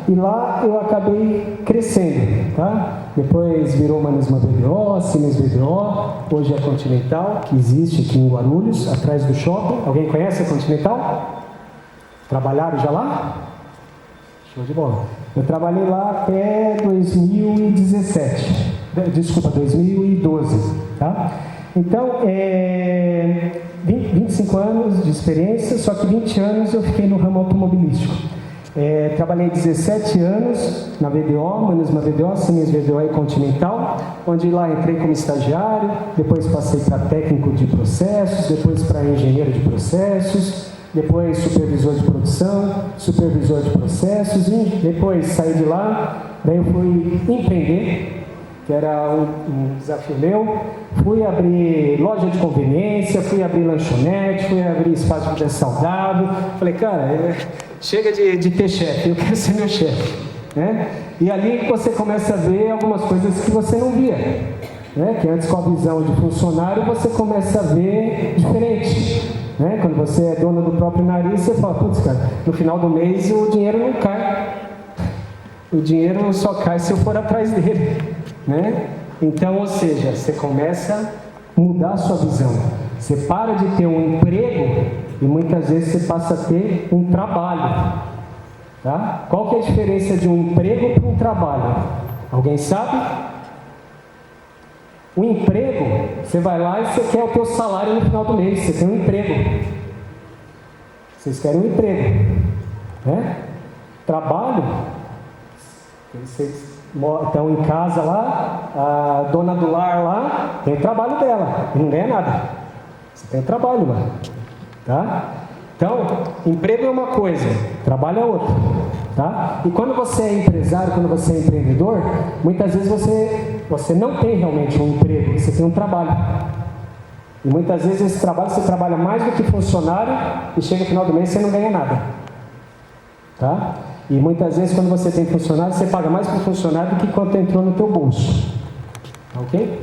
e lá eu acabei crescendo, tá? Depois virou Manisma VDO, Siemens VDO, hoje é Continental, que existe aqui em Guarulhos, atrás do shopping. Alguém conhece a Continental? Trabalharam já lá? Show de bola. Eu trabalhei lá até 2017, desculpa, 2012, tá? Então, 25 anos de experiência, só que 20 anos eu fiquei no ramo automobilístico. Trabalhei 17 anos na VDO, Manisma VDO, Siemens VDO e Continental, onde lá entrei como estagiário, depois passei para técnico de processos, depois para engenheiro de processos, depois supervisor de produção, supervisor de processos, e depois saí de lá, daí eu fui empreender, que era um desafio meu. Fui abrir loja de conveniência, fui abrir lanchonete, fui abrir espaço de vida saudável. Falei, cara, chega de ter chefe, eu quero ser meu chefe, né? E ali você começa a ver algumas coisas que você não via, né? Que antes, com a visão de funcionário, você começa a ver diferente, né? Quando você é dono do próprio nariz, você fala, putz, cara, no final do mês o dinheiro não cai. O dinheiro só cai se eu for atrás dele, né? Então, ou seja, você começa a mudar a sua visão. Você para de ter um emprego e muitas vezes você passa a ter um trabalho, tá? Qual que é a diferença de um emprego para um trabalho? Alguém sabe? O emprego, você vai lá e você quer o teu salário no final do mês, você tem um emprego. Vocês querem um emprego, né? Trabalho, vocês estão em casa lá, a dona do lar lá tem o trabalho dela e não ganha nada. Você tem o trabalho lá, tá? Então, emprego é uma coisa, trabalho é outra, tá? E quando você é empresário, quando você é empreendedor, muitas vezes você não tem realmente um emprego, você tem um trabalho. E muitas vezes esse trabalho você trabalha mais do que funcionário e chega no final do mês e você não ganha nada, tá? E muitas vezes quando você tem funcionário, você paga mais para o funcionário do que quanto entrou no teu bolso, ok?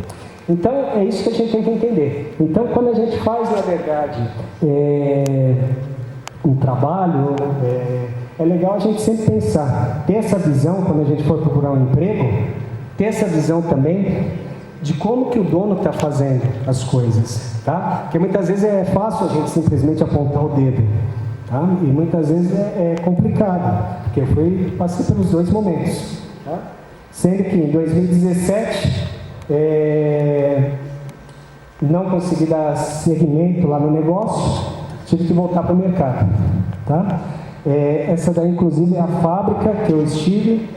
Então é isso que a gente tem que entender. Então quando a gente faz, na verdade, um trabalho, é legal a gente sempre pensar, ter essa visão quando a gente for procurar um emprego, ter essa visão também de como que o dono está fazendo as coisas, tá? Porque muitas vezes é fácil a gente simplesmente apontar o dedo, tá? E muitas vezes é complicado, porque eu passei pelos dois momentos, tá? Sendo que em 2017 não consegui dar seguimento lá no negócio, tive que voltar para o mercado, tá? Essa daí inclusive é a fábrica que eu estive,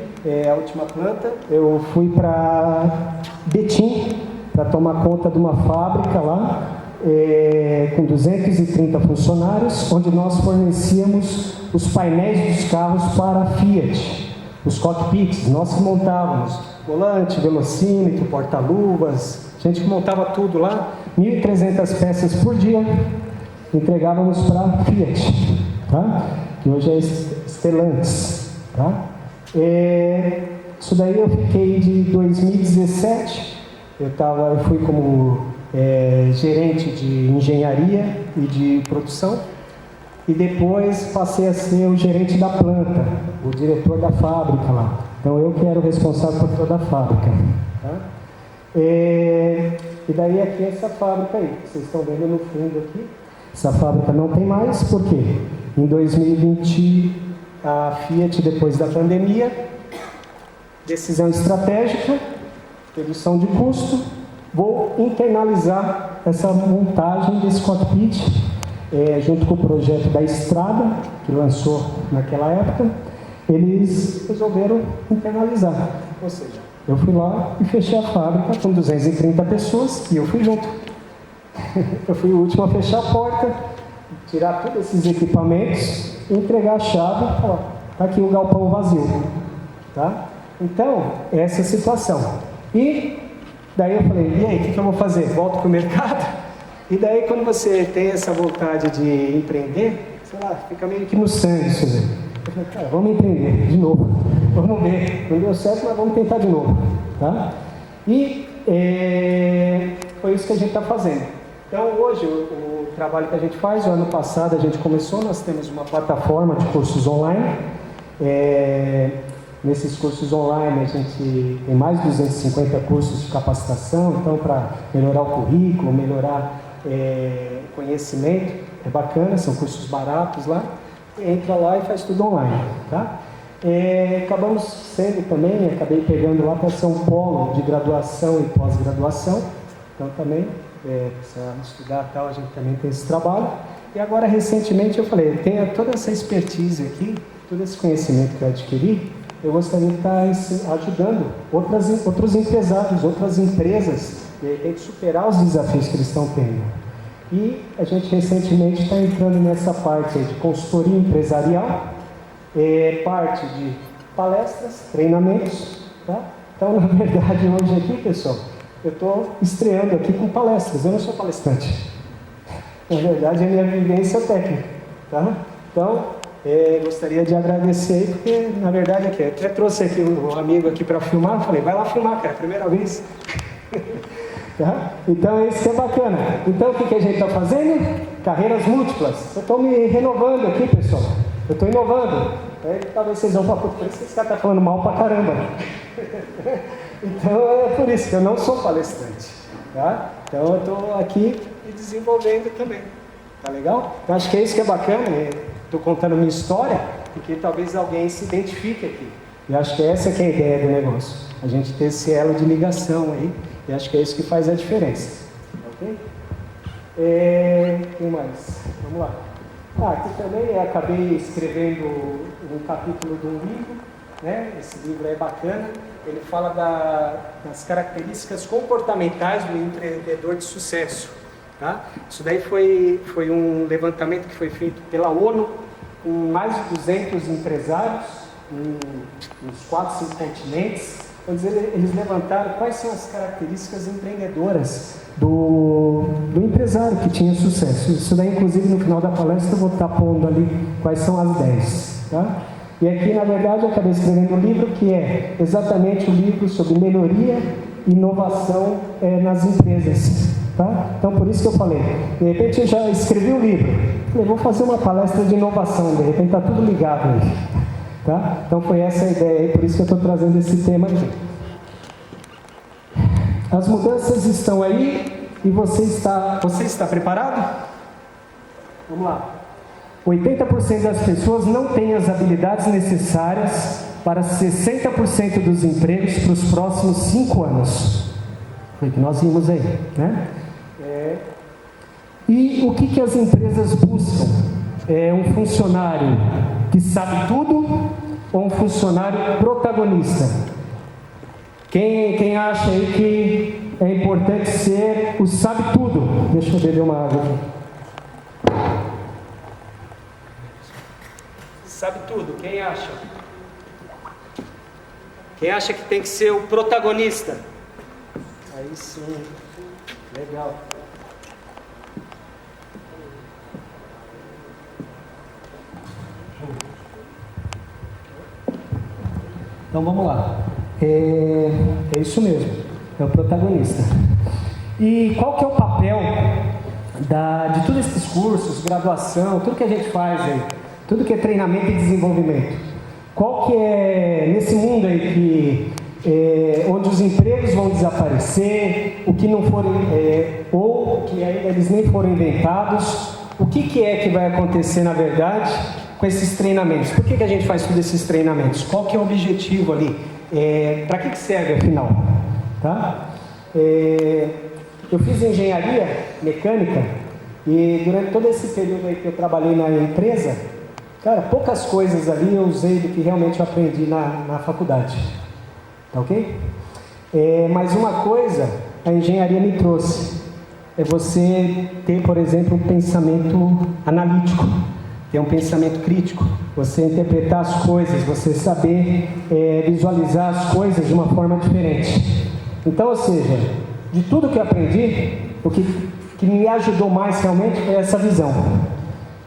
a última planta. Eu fui para Betim para tomar conta de uma fábrica lá, com 230 funcionários, onde nós fornecíamos os painéis dos carros para a Fiat, os cockpits, nós que montávamos volante, velocímetro, porta-luvas, a gente que montava tudo lá, 1.300 peças por dia, entregávamos para a Fiat, tá? Que hoje é Stellantis, tá? Isso daí eu fiquei de 2017, eu fui como gerente de engenharia e de produção, e depois passei a ser o gerente da planta, o diretor da fábrica lá. Então eu que era o responsável por toda a fábrica, tá? E daí aqui essa fábrica aí, vocês estão vendo no fundo aqui, essa fábrica não tem mais, por quê? Em 2020 a Fiat, depois da pandemia, decisão estratégica, redução de custo, vou internalizar essa montagem desse cockpit, junto com o projeto da Estrada, que lançou naquela época, eles resolveram internalizar. Ou seja, eu fui lá e fechei a fábrica com 230 pessoas e eu fui junto. Eu fui o último a fechar a porta, tirar todos esses equipamentos, entregar a chave e falar, está aqui o galpão vazio, tá? Então, essa é a situação. E Daí eu falei, e aí, o que eu vou fazer? Volto para o mercado? E daí quando você tem essa vontade de empreender, sei lá, fica meio que no sangue isso daí. Eu falei, cara, vamos empreender de novo. Vamos ver, não deu certo, mas vamos tentar de novo. Tá? E foi isso que a gente está fazendo. Então hoje o trabalho que a gente faz, o ano passado a gente começou, nós temos uma plataforma de cursos online. Nesses cursos online a gente tem mais de 250 cursos de capacitação, então para melhorar o currículo, melhorar conhecimento, é bacana, são cursos baratos lá, entra lá e faz tudo online, tá? Acabamos sendo também, acabei pegando lá para ser um polo de graduação e pós-graduação, então também, precisa estudar tal, a gente também tem esse trabalho. E agora recentemente eu falei, tenho toda essa expertise aqui, todo esse conhecimento que eu adquiri, eu gostaria de estar ajudando outros empresários, outras empresas, de repente superar os desafios que eles estão tendo. E a gente recentemente está entrando nessa parte aí de consultoria empresarial, parte de palestras, treinamentos, tá? Então, na verdade, hoje aqui, pessoal, eu estou estreando aqui com palestras, eu não sou palestrante. Na verdade, é minha vivência técnica, tá? Então, gostaria de agradecer aí, porque, na verdade, aqui, eu até trouxe aqui um amigo aqui para filmar, falei, vai lá filmar, cara, primeira vez. Tá? Então, isso que é bacana. Então, o que a gente está fazendo? Carreiras múltiplas. Eu estou me renovando aqui, pessoal. Eu estou inovando. Aí, talvez vocês vão falar, por isso que esse cara está falando mal pra caramba. Então, é por isso que eu não sou palestrante. Tá? Então, eu estou aqui me desenvolvendo também. Tá legal? Então, acho que é isso que é bacana. Estou contando minha história, porque talvez alguém se identifique aqui. E acho que essa que é a ideia do negócio. A gente ter esse elo de ligação aí. E acho que é isso que faz a diferença. Ok? Quem mais? Vamos lá. Aqui também eu acabei escrevendo um capítulo de um livro, né? Esse livro é bacana. Ele fala das características comportamentais do empreendedor de sucesso. Tá? Isso daí foi um levantamento que foi feito pela ONU com mais de 200 empresários nos 4, 5 continentes. Eles levantaram quais são as características empreendedoras do empresário que tinha sucesso. Isso daí, inclusive, no final da palestra eu vou estar pondo ali quais são as 10. Tá? E aqui, na verdade, eu acabei escrevendo um livro que é exatamente o livro sobre melhoria e inovação nas empresas. Tá? Então, por isso que eu falei, de repente eu já escrevi o livro, falei, vou fazer uma palestra de inovação, de repente está tudo ligado aí. Tá? Então foi essa a ideia aí, por isso que eu estou trazendo esse tema aqui. As mudanças estão aí e você está preparado? Vamos lá. 80% das pessoas não têm as habilidades necessárias para 60% dos empregos para os próximos 5 anos. Foi o que nós vimos aí, né? E o que as empresas buscam? Um funcionário que sabe tudo ou um funcionário protagonista? Quem acha aí que é importante ser o sabe tudo? Deixa eu beber uma água aqui. Sabe tudo, quem acha? Quem acha que tem que ser o protagonista? Aí sim, legal. Então vamos lá. É isso mesmo, é o protagonista. E qual que é o papel de todos esses cursos, graduação, tudo que a gente faz aí, tudo que é treinamento e desenvolvimento? Qual que é, nesse mundo aí que onde os empregos vão desaparecer, o que não forem, ou que ainda eles nem foram inventados, o que é que vai acontecer na verdade com esses treinamentos? Por que a gente faz todos esses treinamentos? Qual que é o objetivo ali? Para que serve afinal? Tá? Eu fiz engenharia mecânica e durante todo esse período aí que eu trabalhei na empresa, cara, poucas coisas ali eu usei do que realmente eu aprendi na faculdade. Tá ok? Mas uma coisa a engenharia me trouxe, é você ter, por exemplo, um pensamento analítico, ter um pensamento crítico, você interpretar as coisas, você saber visualizar as coisas de uma forma diferente. Então, ou seja, de tudo que eu aprendi, o que me ajudou mais realmente foi essa visão.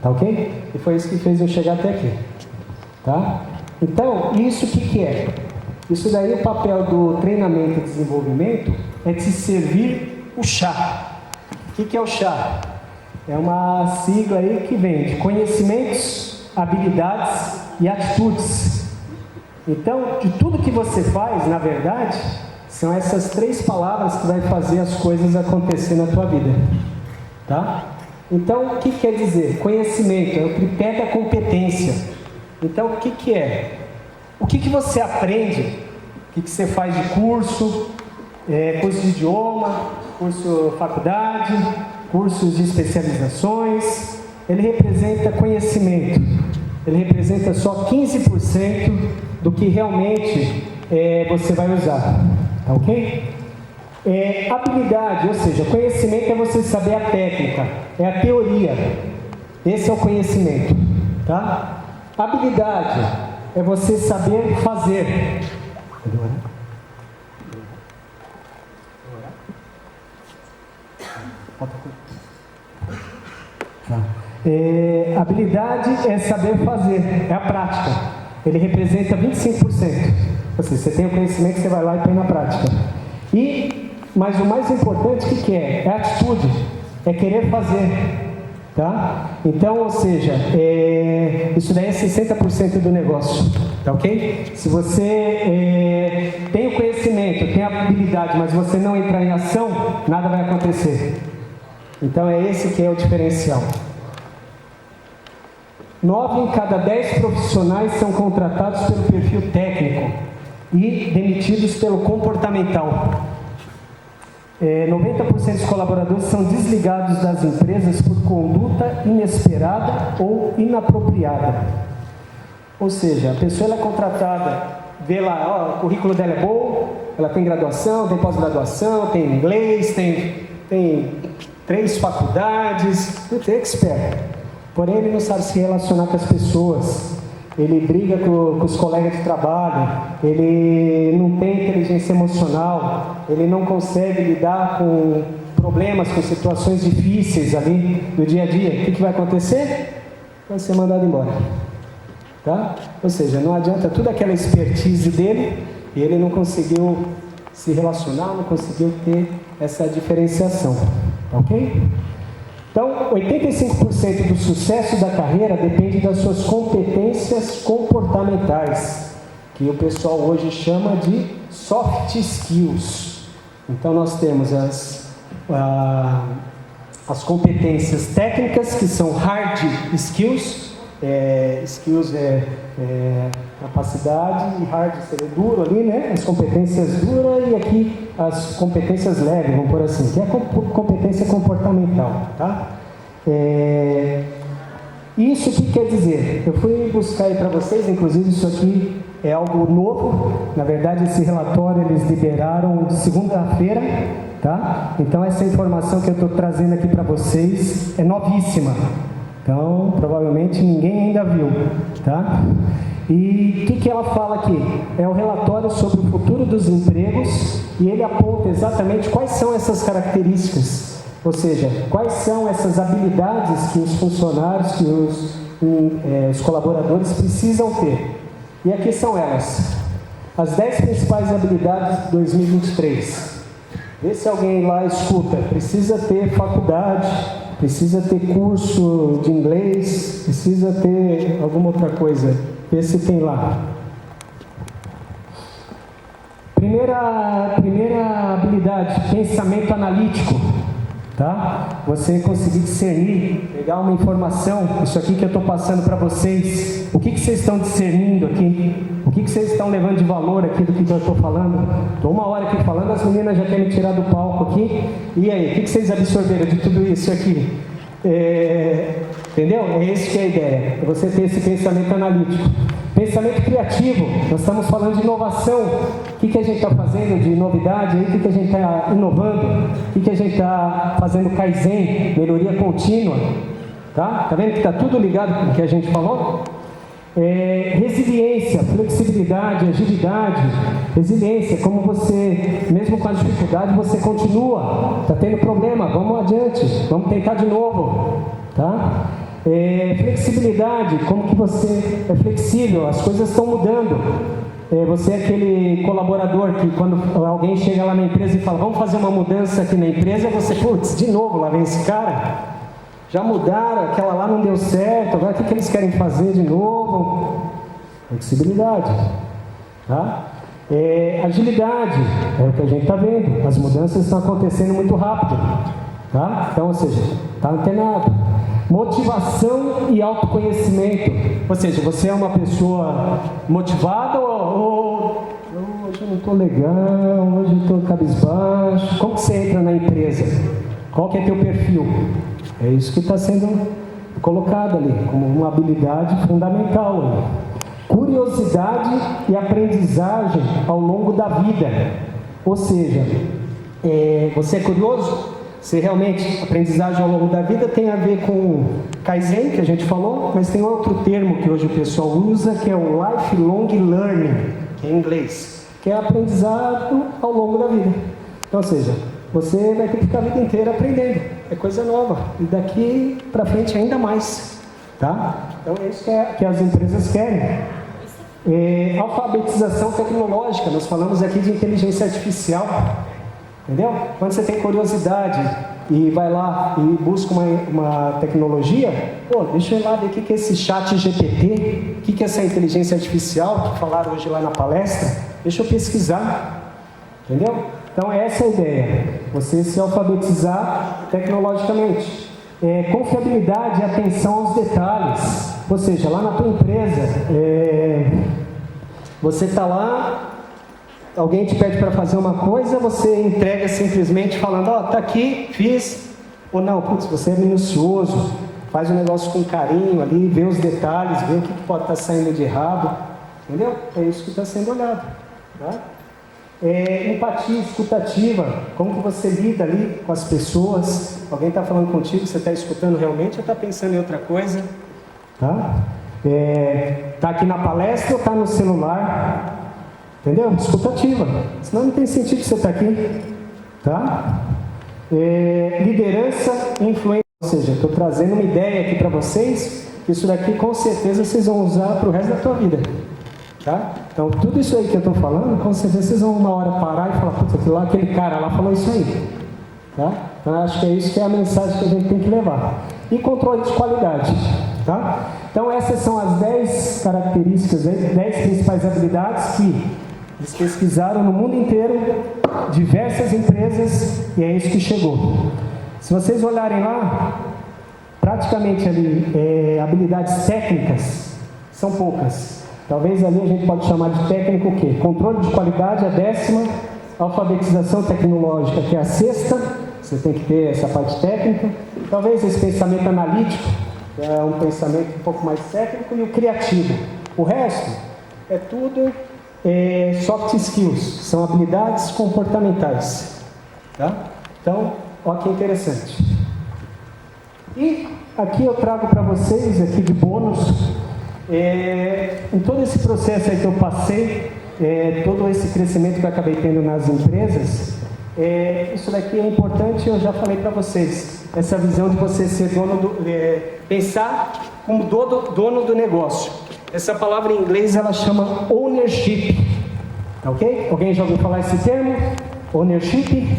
Tá ok? E foi isso que fez eu chegar até aqui. Tá? Então, isso o que é? Isso daí, o papel do treinamento e desenvolvimento é de se servir o chá. O que é o chá? É uma sigla aí que vem de conhecimentos, habilidades e atitudes. Então, de tudo que você faz, na verdade, são essas 3 palavras que vai fazer as coisas acontecer na tua vida. Tá? Então, o que quer dizer? Conhecimento é o tripé da competência. Então, o que é? O que você aprende? O que você faz de curso? Curso de idioma, curso faculdade, cursos de especializações. Ele representa conhecimento. Ele representa só 15% do que realmente você vai usar. Tá ok? Habilidade, ou seja, conhecimento é você saber a técnica, é a teoria. Esse é o conhecimento. Tá? Habilidade é você saber fazer. Habilidade é saber fazer, é a prática. Ele representa 25%. Ou seja, você tem o conhecimento, você vai lá e põe na prática. Mas o mais importante, o que é? É a atitude, é querer fazer. Tá? Então, ou seja, isso daí é 60% do negócio. Tá ok? Se você tem o conhecimento, tem a habilidade, mas você não entrar em ação, nada vai acontecer. Então é esse que é o diferencial. 9 em cada 10 profissionais são contratados pelo perfil técnico e demitidos pelo comportamental. 90% dos colaboradores são desligados das empresas por conduta inesperada ou inapropriada. Ou seja, a pessoa é contratada, vê lá, o currículo dela é bom, ela tem graduação, tem pós-graduação, tem inglês, tem 3 faculdades, é expert. Porém, ele não sabe se relacionar com as pessoas. Ele briga com os colegas de trabalho, ele não tem inteligência emocional, ele não consegue lidar com problemas, com situações difíceis ali no dia a dia. O que vai acontecer? Vai ser mandado embora. Tá? Ou seja, não adianta toda aquela expertise dele e ele não conseguiu se relacionar, não conseguiu ter essa diferenciação. Tá ok? Então, 85% do sucesso da carreira depende das suas competências comportamentais, que o pessoal hoje chama de soft skills. Então, nós temos as competências técnicas, que são hard skills. Skills capacidade, e hard seria duro ali, né? As competências duras, e aqui as competências leves, vamos por assim, que é a competência comportamental, tá? Isso o que quer dizer? Eu fui buscar aí para vocês, inclusive isso aqui é algo novo. Na verdade, esse relatório eles liberaram segunda-feira, tá? Então essa informação que eu estou trazendo aqui para vocês é novíssima. Então, provavelmente ninguém ainda viu, tá? E o que ela fala aqui? É um relatório sobre o futuro dos empregos e ele aponta exatamente quais são essas características, ou seja, quais são essas habilidades que os funcionários, que os colaboradores precisam ter. E aqui são elas, as 10 principais habilidades de 2023. Vê se alguém lá escuta, precisa ter faculdade, precisa ter curso de inglês, precisa ter alguma outra coisa. Vê se tem lá. Primeira habilidade, pensamento analítico. Tá? Você conseguir discernir, pegar uma informação, isso aqui que eu estou passando para vocês, o que vocês estão discernindo aqui? O que vocês estão levando de valor aqui do que eu estou falando? Estou uma hora aqui falando, as meninas já querem me tirar do palco aqui. E aí, o que vocês absorveram de tudo isso aqui? Entendeu? É isso que é a ideia, é você ter esse pensamento analítico. Pensamento criativo, nós estamos falando de inovação. O que a gente está fazendo de novidade? O que a gente está inovando? O que a gente está fazendo Kaizen, melhoria contínua? Tá vendo que está tudo ligado com o que a gente falou? Resiliência, flexibilidade, agilidade. Resiliência, como você, mesmo com a dificuldade, você continua. Está tendo problema, vamos adiante, vamos tentar de novo. Tá? Flexibilidade, como que você é flexível, as coisas estão mudando. Você é aquele colaborador que quando alguém chega lá na empresa e fala, vamos fazer uma mudança aqui na empresa, você, putz, de novo, lá vem esse cara. Já mudaram, aquela lá não deu certo, agora o que eles querem fazer de novo? Flexibilidade. Tá? Agilidade, é o que a gente está vendo, as mudanças estão acontecendo muito rápido. Tá? Então, ou seja, está antenado. Motivação e autoconhecimento. Ou seja, você é uma pessoa motivada ou hoje eu não estou legal, hoje eu estou cabisbaixo. Como que você entra na empresa? Qual que é teu perfil? É isso que está sendo colocado ali, como uma habilidade fundamental ali. Curiosidade e aprendizagem ao longo da vida. Ou seja, você é curioso? Se realmente aprendizagem ao longo da vida tem a ver com Kaizen, que a gente falou, mas tem outro termo que hoje o pessoal usa, que é o lifelong learning, que é em inglês, que é aprendizado ao longo da vida. Então, ou seja, você vai ter que ficar a vida inteira aprendendo, é coisa nova, e daqui para frente ainda mais, tá? Então é isso que as empresas querem. Alfabetização tecnológica, nós falamos aqui de inteligência artificial. Entendeu? Quando você tem curiosidade e vai lá e busca uma tecnologia, deixa eu ir lá ver o que é esse chat GPT, o que é essa inteligência artificial que falaram hoje lá na palestra, deixa eu pesquisar, entendeu? Então essa é a ideia, você se alfabetizar tecnologicamente. Confiabilidade e atenção aos detalhes, ou seja, lá na tua empresa, você está lá, alguém te pede para fazer uma coisa, você entrega simplesmente falando, tá aqui, fiz. Ou não, putz, você é minucioso, faz o negócio com carinho ali, vê os detalhes, vê o que pode estar saindo de errado. Entendeu? É isso que está sendo olhado. Tá? Empatia escutativa, como que você lida ali com as pessoas. Alguém está falando contigo, você está escutando realmente ou está pensando em outra coisa? Tá? Tá aqui na palestra ou está no celular? Entendeu? Escutativa. Senão não tem sentido você estar aqui. Tá? Liderança e influência. Ou seja, estou trazendo uma ideia aqui para vocês. Isso daqui com certeza vocês vão usar para o resto da tua vida. Tá? Então, tudo isso aí que eu estou falando, com certeza vocês vão uma hora parar e falar, putz, aquele cara lá falou isso aí. Tá? Então, acho que é isso que é a mensagem que a gente tem que levar. E controle de qualidade. Tá? Então, essas são as 10 características, 10 principais habilidades que eles pesquisaram no mundo inteiro, diversas empresas, e é isso que chegou. Se vocês olharem lá, praticamente ali, habilidades técnicas são poucas. Talvez ali a gente pode chamar de técnico o quê? Controle de qualidade, a 10ª, alfabetização tecnológica, que é a 6ª, você tem que ter essa parte técnica. Talvez esse pensamento analítico, que é um pensamento um pouco mais técnico, e o criativo. O resto é tudo soft skills, são habilidades comportamentais. Tá? Então, olha que interessante. E aqui eu trago para vocês, aqui de bônus, em todo esse processo aí que eu passei, todo esse crescimento que eu acabei tendo nas empresas, isso daqui é importante, eu já falei para vocês, essa visão de você ser pensar como dono do negócio. Essa palavra em inglês ela chama ownership, ok? Alguém já ouviu falar esse termo? Ownership?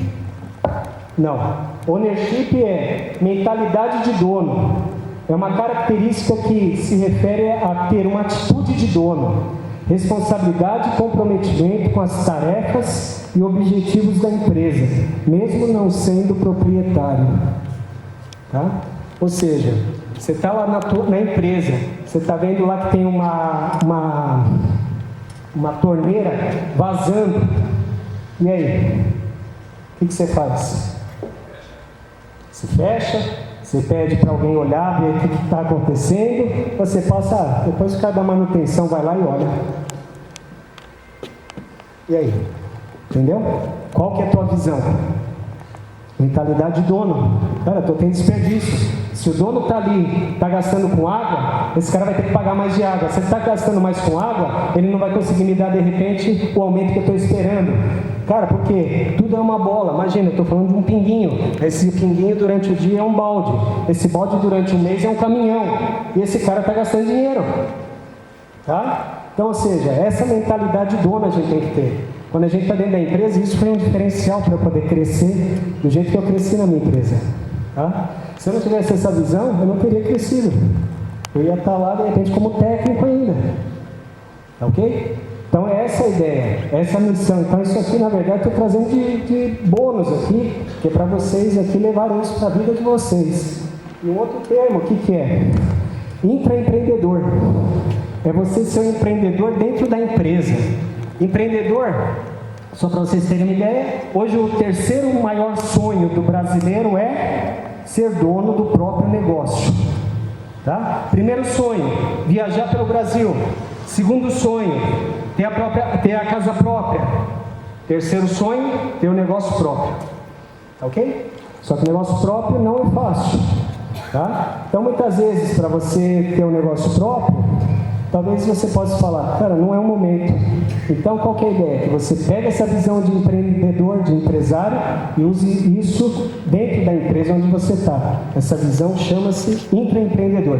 Não. Ownership é mentalidade de dono. É uma característica que se refere a ter uma atitude de dono, responsabilidade e comprometimento com as tarefas e objetivos da empresa, mesmo não sendo proprietário. Tá? Ou seja, você está lá na empresa, você está vendo lá que tem uma torneira vazando. E aí? O que você faz? Você fecha, você pede para alguém olhar, ver o que está acontecendo, você passa, depois o cara da manutenção vai lá e olha. E aí? Entendeu? Qual que é a tua visão? Mentalidade de dono. Cara, estou tendo desperdício. Se o dono está ali, está gastando com água, esse cara vai ter que pagar mais de água. Se ele está gastando mais com água, ele não vai conseguir me dar de repente o aumento que eu estou esperando. Cara, porque tudo é uma bola. Imagina, eu estou falando de um pinguinho. Esse pinguinho durante o dia é um balde. Esse balde durante o mês é um caminhão. E esse cara está gastando dinheiro. Tá? Então, ou seja, essa mentalidade de dono a gente tem que ter. Quando a gente está dentro da empresa, isso foi um diferencial para eu poder crescer do jeito que eu cresci na minha empresa. Tá? Se eu não tivesse essa visão, eu não teria crescido. Eu ia estar lá, de repente, como técnico ainda. Tá ok? Então, é essa a ideia, essa a missão. Então, isso aqui, na verdade, eu estou trazendo de bônus aqui, que é para vocês aqui levarem isso para a vida de vocês. E um outro termo, o que é? Intraempreendedor. É você ser um empreendedor dentro da empresa. Empreendedor, só para vocês terem uma ideia, hoje o terceiro maior sonho do brasileiro é ser dono do próprio negócio. Tá? Primeiro sonho, viajar pelo Brasil. Segundo sonho, ter a casa própria. Terceiro sonho, ter o negócio próprio. Tá ok? Só que o negócio próprio não é fácil. Tá? Então, muitas vezes, para você ter um negócio próprio, talvez você possa falar, cara, não é o momento. Então, qual que é a ideia? Que você pega essa visão de empreendedor, de empresário, e use isso dentro da empresa onde você está. Essa visão chama-se intraempreendedor.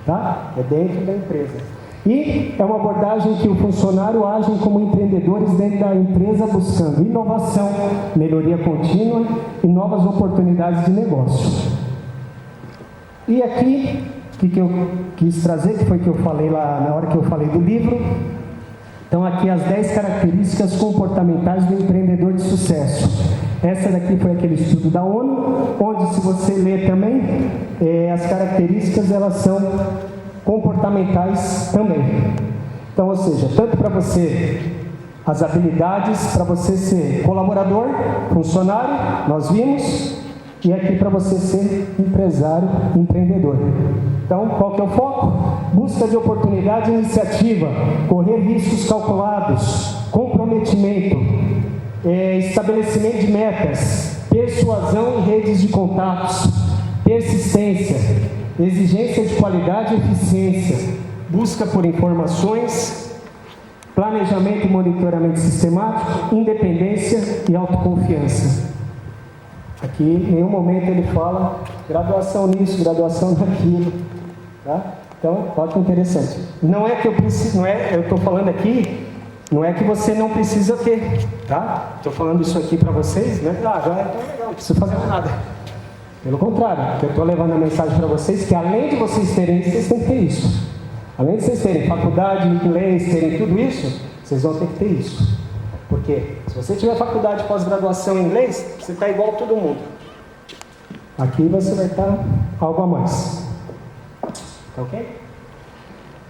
Tá? É dentro da empresa. E é uma abordagem que o funcionário age como empreendedores dentro da empresa, buscando inovação, melhoria contínua e novas oportunidades de negócio. E aqui, o que eu quis trazer, que foi que eu falei lá na hora que eu falei do livro. Então, aqui as 10 características comportamentais do empreendedor de sucesso. Essa daqui foi aquele estudo da ONU, onde, se você ler também, as características, elas são comportamentais também. Então, ou seja, tanto para você, as habilidades para você ser colaborador, funcionário, nós vimos, e aqui para você ser empresário, empreendedor. Então, qual que é o foco? Busca de oportunidade e iniciativa, correr riscos calculados, comprometimento, estabelecimento de metas, persuasão e redes de contatos, persistência, exigência de qualidade e eficiência, busca por informações, planejamento e monitoramento sistemático, independência e autoconfiança. Aqui, em nenhum momento ele fala graduação nisso, graduação naquilo. Tá? Então, olha que interessante. Não é que eu preciso, eu estou falando aqui, não é que você não precisa ter, tá? Estou falando isso aqui para vocês, né? Já é tão legal, não preciso fazer nada. Pelo contrário, eu estou levando a mensagem para vocês que, além de vocês terem isso, vocês têm que ter isso. Além de vocês terem faculdade, inglês, terem tudo isso, vocês vão ter que ter isso. Porque se você tiver faculdade de pós-graduação em inglês, você está igual a todo mundo. Aqui você vai estar algo a mais. Tá ok?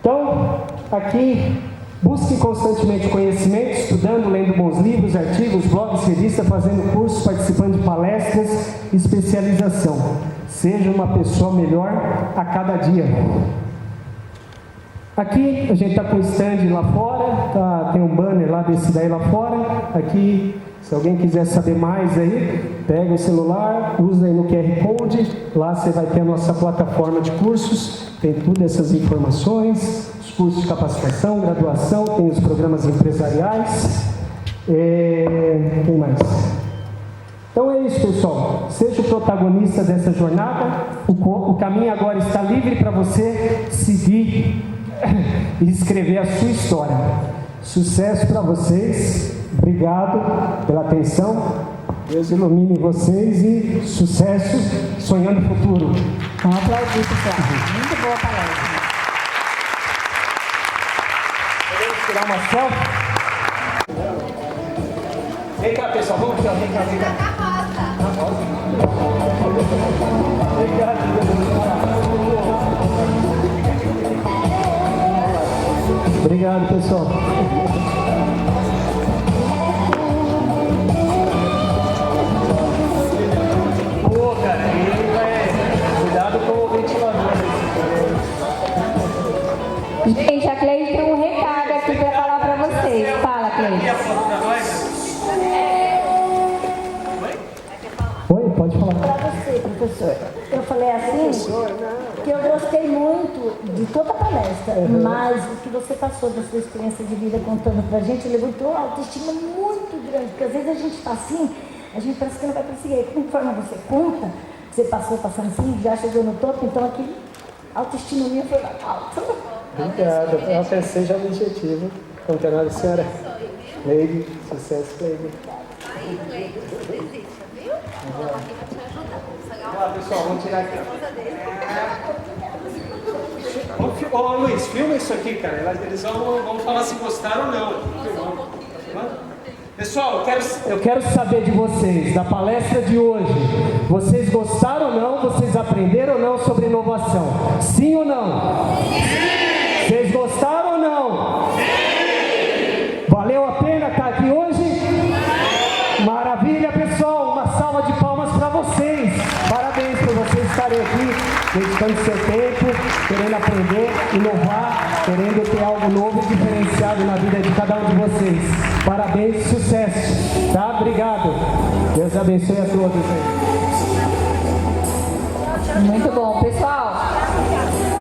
Então, aqui, busque constantemente conhecimento, estudando, lendo bons livros, artigos, blogs, revistas, fazendo cursos, participando de palestras, especialização. Seja uma pessoa melhor a cada dia. Aqui a gente está com o stand lá fora, tem um banner lá desse daí lá fora. Aqui, se alguém quiser saber mais aí, pega o celular, usa aí no QR Code, lá você vai ter a nossa plataforma de cursos, tem todas essas informações, os cursos de capacitação, graduação, tem os programas empresariais, tem mais. Então é isso, pessoal, seja o protagonista dessa jornada, o caminho agora está livre para você seguir e escrever a sua história. Sucesso para vocês, obrigado pela atenção, Deus ilumine vocês e sucesso, sonhando o futuro. Vamos aplaudir, pessoal. Muito boa palestra. Podemos tirar uma selfie? Vem cá, pessoal, vamos tirar, vem cá. Obrigado, pessoal. Pô, cara, cuidado com o ventilador. Gente, a Cleide tem um recado aqui para falar para vocês. Fala, Cleide. Oi, pode falar. Para você, professor. Eu falei assim, que eu gostei muito de toda a palestra, mas o que você passou da sua experiência de vida contando pra gente levantou uma autoestima muito grande, porque às vezes a gente tá assim, a gente parece que não vai conseguir. Conforme você conta, você passou passando assim, já chegou no topo, então aqui a autoestima minha foi lá alta. Obrigado, eu alcancei já o objetivo. Como que é o nome da senhora? Leide, sucesso, Leide. Aí, Leide, você desiste, viu? Vou aqui pra te ajudar. Vamos lá, pessoal, vamos tirar aqui. Ô Luiz, filma isso aqui, cara. Eles vão falar se gostaram ou não. Pessoal, eu quero saber de vocês, da palestra de hoje. Vocês gostaram ou não? Vocês aprenderam ou não sobre inovação? Sim ou não? Sim! Vocês gostaram ou não? Sim! Valeu a pena estar aqui hoje? Maravilha, pessoal. Uma salva de palmas para vocês. Parabéns por vocês estarem aqui, dedicando seu tempo, querendo aprender, inovar, querendo ter algo novo e diferenciado na vida de cada um de vocês. Parabéns, sucesso, tá? Obrigado. Deus abençoe a todos aí. Muito bom, pessoal.